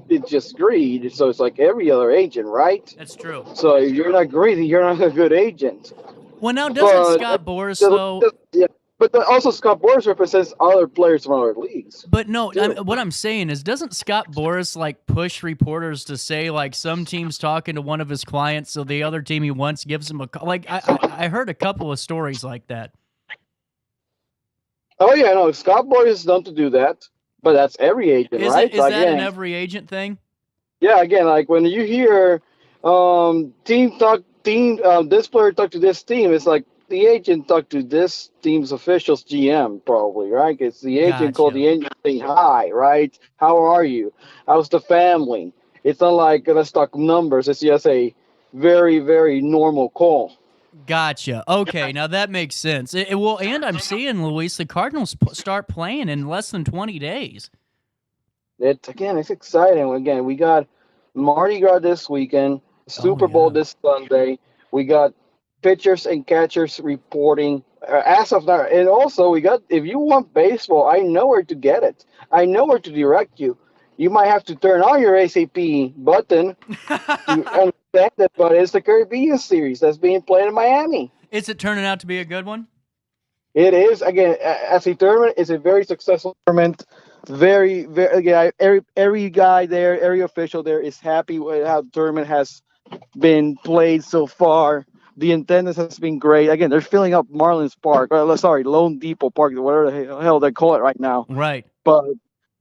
it's just greed. So it's like every other agent, right? That's true. So if you're not greedy, you're not a good agent. Well, now doesn't Scott Boras though? Yeah, but also Scott Boras represents other players from other leagues. But no, what I'm saying is, doesn't Scott Boras like push reporters to say like some team's talking to one of his clients, so the other team he wants gives him a call? Like I heard a couple of stories like that. Oh yeah, no, Scott Boras is known to do that, but that's every agent, right? Is that an every agent thing? Yeah, again, like when you hear this player talk to this team, it's like the agent talked to this team's officials GM probably, right? It's the agent called the agent saying, hi, right? How are you? How's the family? It's not like let's talk numbers. It's just a very, very normal call. Gotcha. Okay, now that makes sense. Well, and I'm seeing, Luis, the Cardinals start playing in less than 20 days. It's exciting. Again, we got Mardi Gras this weekend, Super Bowl this Sunday. We got pitchers and catchers reporting as of now. And also, if you want baseball, I know where to get it. I know where to direct you. You might have to turn on your SAP button to understand it, but it's the Caribbean Series that's being played in Miami. Is it turning out to be a good one? It is. Again, as a tournament, it's a very successful tournament. Very, very. Again, every guy there, every official there is happy with how the tournament has been played so far. The attendance has been great. Again, they're filling up Marlins Park. Lone Depot Park, whatever the hell they call it right now. Right. But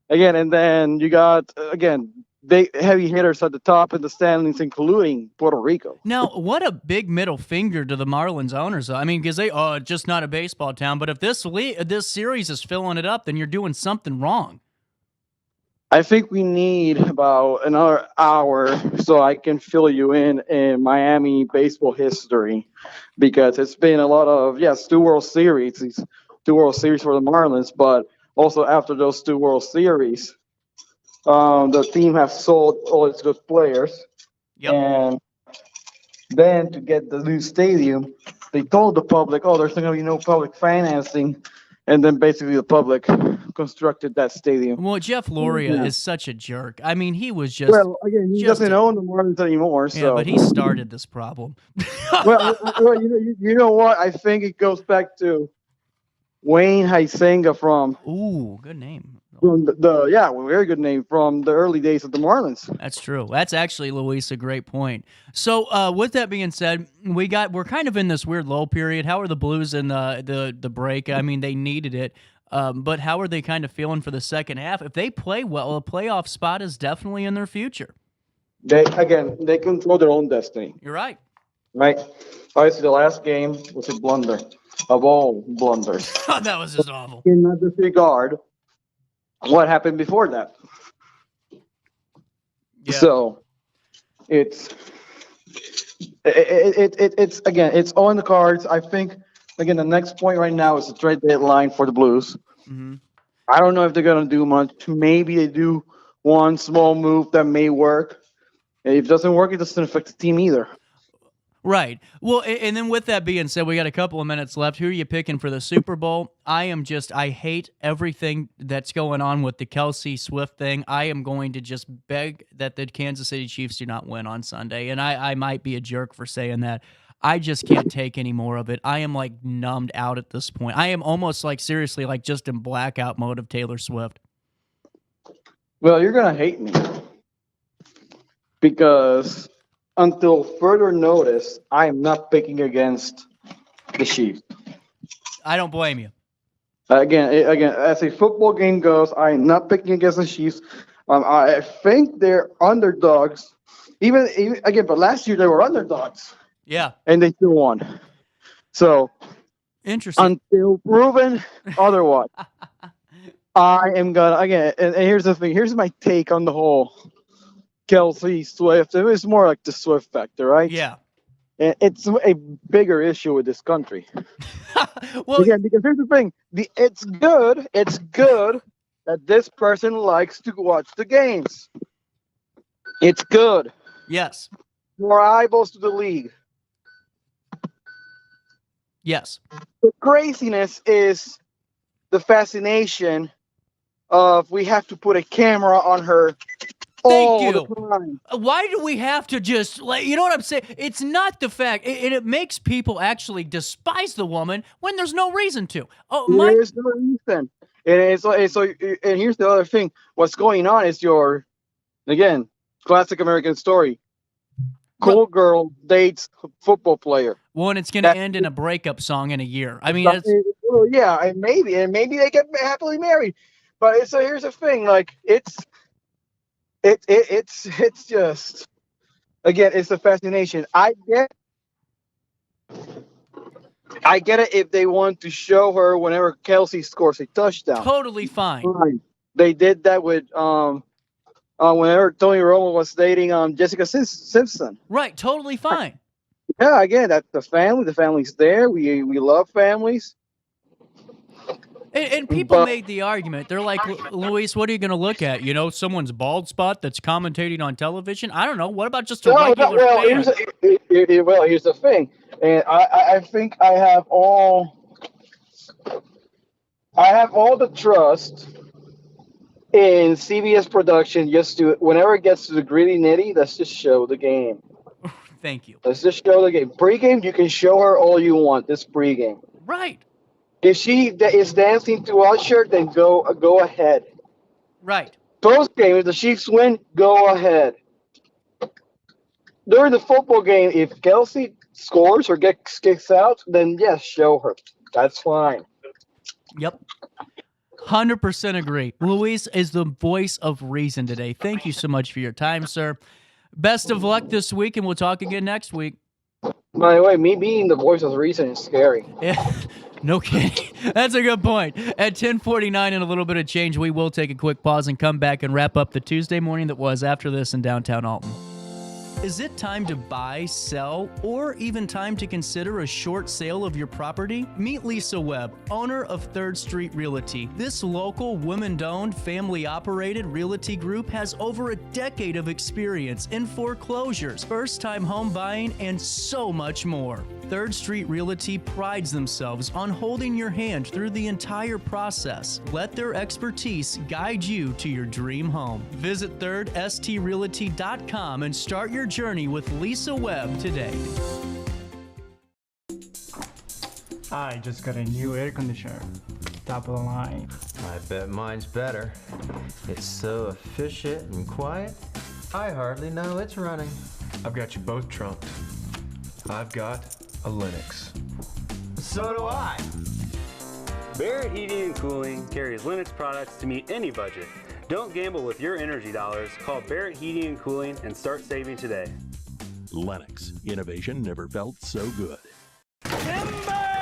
again, and then you got heavy hitters at the top of the standings, including Puerto Rico. Now, what a big middle finger to the Marlins owners. I mean, because just not a baseball town. But if this series is filling it up, then you're doing something wrong. I think we need about another hour so I can fill you in Miami baseball history, because it's been a lot of, 2 World Series, these 2 World Series for the Marlins, but also after those 2 World Series, the team has sold all its good players. Yep. And then to get the new stadium, they told the public, there's going to be no public financing. And then basically the public constructed that stadium. Well, Jeff Loria is such a jerk. I mean, he was just... Well, again, he doesn't own the Marlins anymore, so... Yeah, but he started this problem. well, you know what? I think it goes back to Wayne Huizenga from... Ooh, good name. From very good name from the early days of the Marlins. That's true. That's actually, Luis, a great point. So, with that being said, we're kind of in this weird lull period. How are the Blues in the break? I mean, they needed it, but how are they kind of feeling for the second half? If they play well, a playoff spot is definitely in their future. They control their own destiny. You're right. Right. Obviously, the last game was a blunder of all blunders. That was just awful. In that disregard, what happened before that? Yeah. So it's again, it's all in the cards. I think again the next point right now is the trade deadline for the Blues. Mm-hmm. I don't know if they're gonna do much. Maybe they do one small move that may work. If it doesn't work, it doesn't affect the team either. Right. Well, and then with that being said, we got a couple of minutes left. Who are you picking for the Super Bowl? I hate everything that's going on with the Kelsey Swift thing. I am going to just beg that the Kansas City Chiefs do not win on Sunday. And I might be a jerk for saying that. I just can't take any more of it. I am like numbed out at this point. I am almost like seriously like just in blackout mode of Taylor Swift. Well, you're going to hate me because until further notice, I am not picking against the Chiefs. I don't blame you. Again, as a football game goes, I am not picking against the Chiefs. I think they're underdogs. Even again, but last year they were underdogs. Yeah. And they still won. So, interesting. Until proven otherwise, I am gonna again. And here's the thing. Here's my take on the whole Kelsey Swift. It was more like the Swift factor, right? Yeah. And it's a bigger issue with this country. Well, again, because here's the thing. It's good that this person likes to watch the games. It's good. Yes. More eyeballs to the league. Yes. The craziness is the fascination of we have to put a camera on her all the time. Why do we have to just, you know what I'm saying? It's not the fact, and it makes people actually despise the woman when there's no reason to. There's no reason. And here's the other thing. What's going on is again, classic American story. Cool girl dates football player. Well, and it's going to end in a breakup song in a year. I mean, well, yeah, and maybe they get happily married. But so here's the thing, like it's just again, it's a fascination. I get it if they want to show her whenever Kelsey scores a touchdown. Totally fine. Right. They did that with whenever Tony Romo was dating Jessica Simpson. Right, totally fine. Yeah, again, that's the family. The family's there. We love families. And people made the argument. They're like, Luis, what are you going to look at? You know, someone's bald spot that's commentating on television? I don't know. What about just a regular fan? Here's the thing. And I think I have all the trust in CBS production just to, whenever it gets to the gritty nitty, let's just show the game. Thank you. Let's just show the game. Pre-game, you can show her all you want. This pre-game. Right. If she is dancing to Usher, then go ahead. Right. Post-game, if the Chiefs win, go ahead. During the football game, if Kelsey scores or gets kicks out, then yes, show her. That's fine. Yep. 100% agree. Luis is the voice of reason today. Thank you so much for your time, sir. Best of luck this week, and we'll talk again next week. By the way, me being the voice of reason is scary. Yeah, no kidding. That's a good point. At 10:49 and a little bit of change, we will take a quick pause and come back and wrap up the Tuesday morning that was after this in downtown Alton. Is it time to buy, sell, or even time to consider a short sale of your property? Meet Lisa Webb, owner of 3rd Street Realty. This local, women-owned, family-operated realty group has over a decade of experience in foreclosures, first-time home buying, and so much more. 3rd Street Realty prides themselves on holding your hand through the entire process. Let their expertise guide you to your dream home. Visit 3rdstrealty.com and start your journey with Lisa Webb today. I just got a new air conditioner. Top of the line. I bet mine's better. It's so efficient and quiet, I hardly know it's running. I've got you both trunked. I've got a Linux. So do I. Barrett Heating and Cooling carries Linux products to meet any budget. Don't gamble with your energy dollars. Call Barrett Heating and Cooling and start saving today. Lennox. Innovation never felt so good.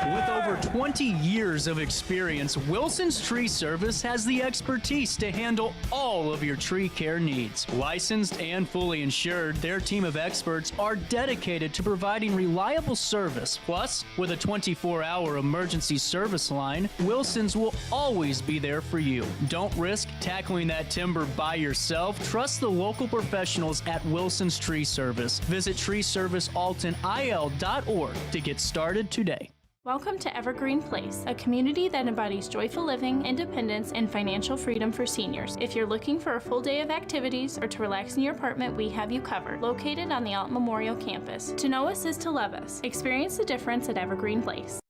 With over 20 years of experience, Wilson's Tree Service has the expertise to handle all of your tree care needs. Licensed and fully insured, their team of experts are dedicated to providing reliable service. Plus, with a 24-hour emergency service line, Wilson's will always be there for you. Don't risk tackling that timber by yourself. Trust the local professionals at Wilson's Tree Service. Visit treeservicealtonil.org to get started today. Welcome to Evergreen Place, a community that embodies joyful living, independence, and financial freedom for seniors. If you're looking for a full day of activities or to relax in your apartment, we have you covered. Located on the Alton Memorial Campus. To know us is to love us. Experience the difference at Evergreen Place.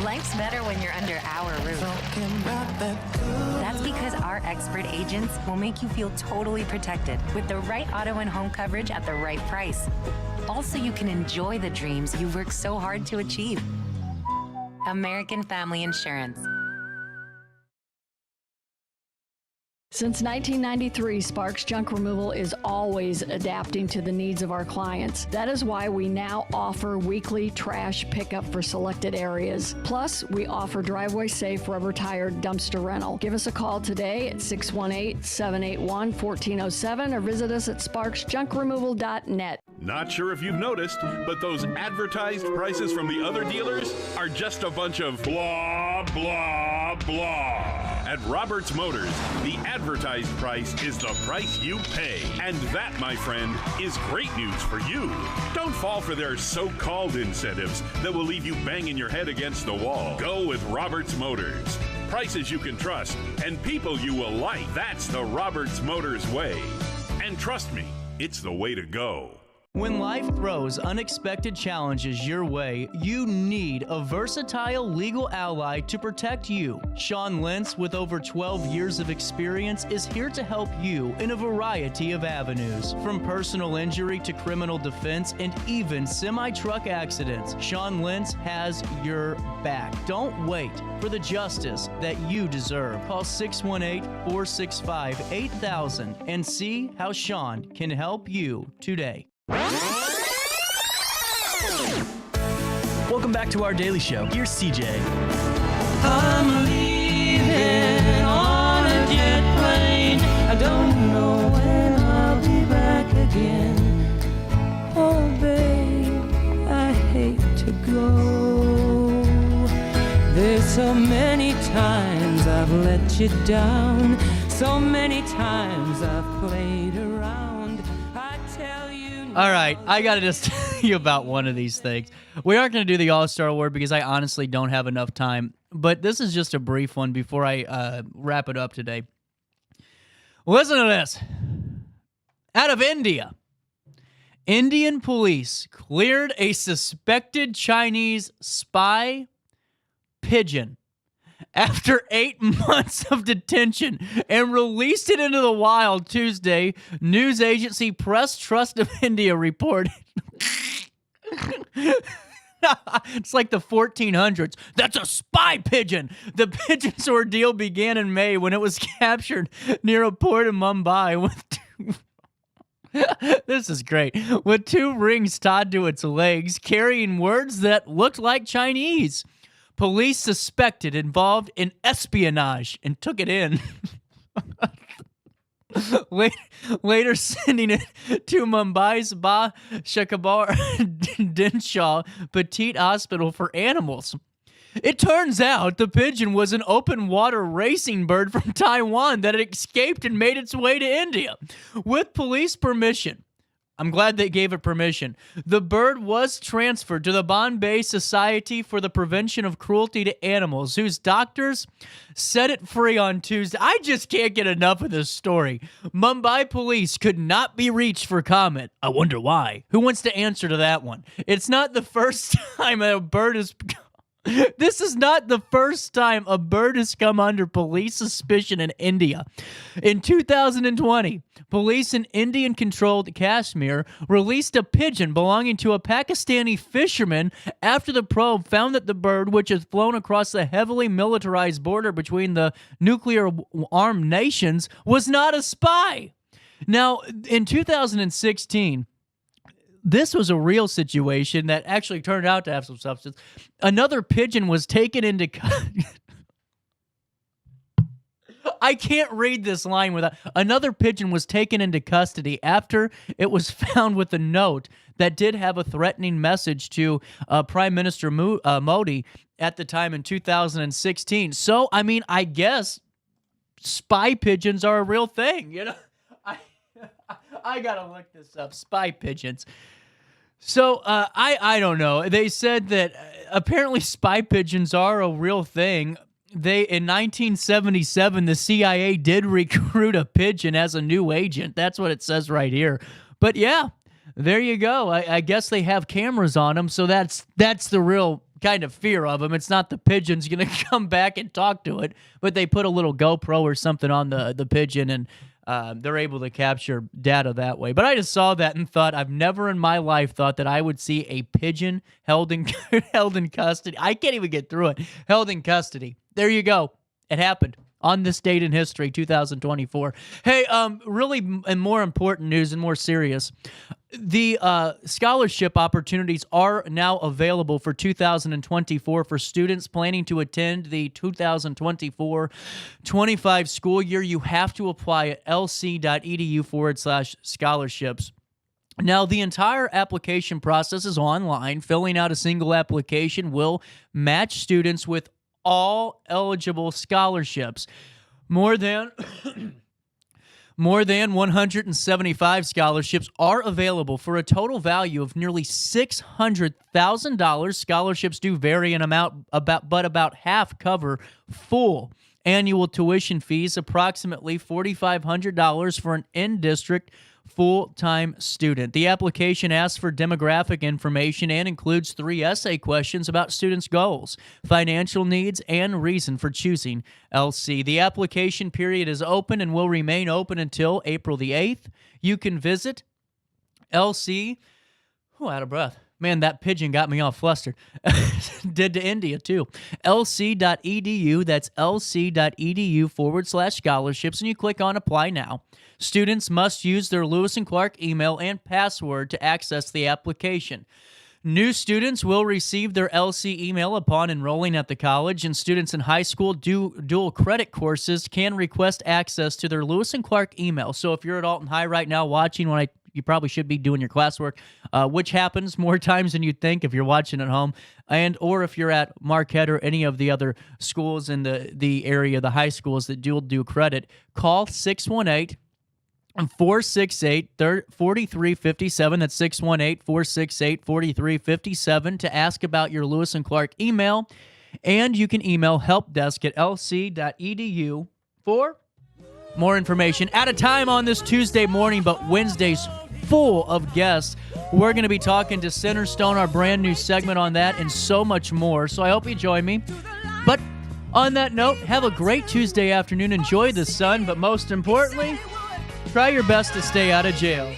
Life's better when you're under our roof. That's because our expert agents will make you feel totally protected with the right auto and home coverage at the right price. Also, you can enjoy the dreams you've worked so hard to achieve. American Family Insurance. Since 1993, Sparks Junk Removal is always adapting to the needs of our clients. That is why we now offer weekly trash pickup for selected areas. Plus, we offer driveway-safe rubber-tired dumpster rental. Give us a call today at 618-781-1407 or visit us at sparksjunkremoval.net. Not sure if you've noticed, but those advertised prices from the other dealers are just a bunch of blah, blah, blah. At Roberts Motors, the advertised price is the price you pay. And that, my friend, is great news for you. Don't fall for their so-called incentives that will leave you banging your head against the wall. Go with Roberts Motors. Prices you can trust and people you will like. That's the Roberts Motors way. And trust me, it's the way to go. When life throws unexpected challenges your way, you need a versatile legal ally to protect you. Sean Lentz, with over 12 years of experience, is here to help you in a variety of avenues. From personal injury to criminal defense and even semi-truck accidents, Sean Lentz has your back. Don't wait for the justice that you deserve. Call 618-465-8000 and see how Sean can help you today. Welcome back to our daily show. Here's CJ. I'm leaving on a jet plane. I don't know when I'll be back again. Oh, babe, I hate to go. There's so many times I've let you down. So many times I've played around. I tell you. All right, I got to just tell you about one of these things. We aren't going to do the All-Star Award because I honestly don't have enough time, but this is just a brief one before I wrap it up today. Listen to this. Out of India, Indian police cleared a suspected Chinese spy pigeon after 8 months of detention and released it into the wild Tuesday, news agency Press Trust of India reported. It's like the 1400s. That's a spy pigeon. The pigeon's ordeal began in May when it was captured near a port in Mumbai with this is great. With 2 rings tied to its legs, carrying words that looked like Chinese. Police suspected involved in espionage and took it in. Later sending it to Mumbai's Shakabar Dinshaw Petite Hospital for Animals. It turns out the pigeon was an open water racing bird from Taiwan that had escaped and made its way to India. With police permission, I'm glad they gave it permission, the bird was transferred to the Bombay Society for the Prevention of Cruelty to Animals, whose doctors set it free on Tuesday. I just can't get enough of this story. Mumbai police could not be reached for comment. I wonder why. Who wants to answer to that one? It's not the first time a bird is... This is not the first time a bird has come under police suspicion in India. In 2020, police in Indian-controlled Kashmir released a pigeon belonging to a Pakistani fisherman after the probe found that the bird, which has flown across the heavily militarized border between the nuclear-armed nations, was not a spy. Now, in 2016... this was a real situation that actually turned out to have some substance. Another pigeon was taken into... I can't read this line without... Another pigeon was taken into custody after it was found with a note that did have a threatening message to Prime Minister Modi at the time in 2016. So, I mean, I guess spy pigeons are a real thing, you know? I gotta look this up. Spy pigeons. So, I don't know. They said that apparently spy pigeons are a real thing. In 1977, the CIA did recruit a pigeon as a new agent. That's what it says right here. But yeah, there you go. I guess they have cameras on them, so that's the real kind of fear of them. It's not the pigeon's going to come back and talk to it, but they put a little GoPro or something on the pigeon, and they're able to capture data that way. But I just saw that and thought, I've never in my life thought that I would see a pigeon held in custody. I can't even get through it. Held in custody. There you go. It happened on this date in history, 2024. Hey, really, and more important news and more serious, the scholarship opportunities are now available for 2024 for students planning to attend the 2024-25 school year. You have to apply at lc.edu/scholarships. Now, the entire application process is online. Filling out a single application will match students with all eligible scholarships. More than 175 scholarships are available for a total value of nearly $600,000. Scholarships do vary in amount, but about half cover full annual tuition fees, approximately $4,500 for an in-district full-time student. The application asks for demographic information and includes 3 essay questions about students' goals, financial needs, and reason for choosing LC. The application period is open and will remain open until April the 8th. You can visit LC. Oh, out of breath. Man, that pigeon got me all flustered. Did to India, too. lc.edu. That's lc.edu/scholarships, and you click on Apply Now. Students must use their Lewis and Clark email and password to access the application. New students will receive their LC email upon enrolling at the college, and students in high school dual credit courses can request access to their Lewis and Clark email. So if you're at Alton High right now watching, you probably should be doing your classwork, which happens more times than you'd think if you're watching at home, or if you're at Marquette or any of the other schools in the area, the high schools that do credit. Call 618-468-4357. That's 618-468-4357 to ask about your Lewis and Clark email. And you can email helpdesk@lc.edu for more information. Out of time on this Tuesday morning, but Wednesday's full of guests. We're going to be talking to Centerstone, our brand new segment on that, and so much more. So I hope you join me. But on that note, have a great Tuesday afternoon. Enjoy the sun, but most importantly, try your best to stay out of jail.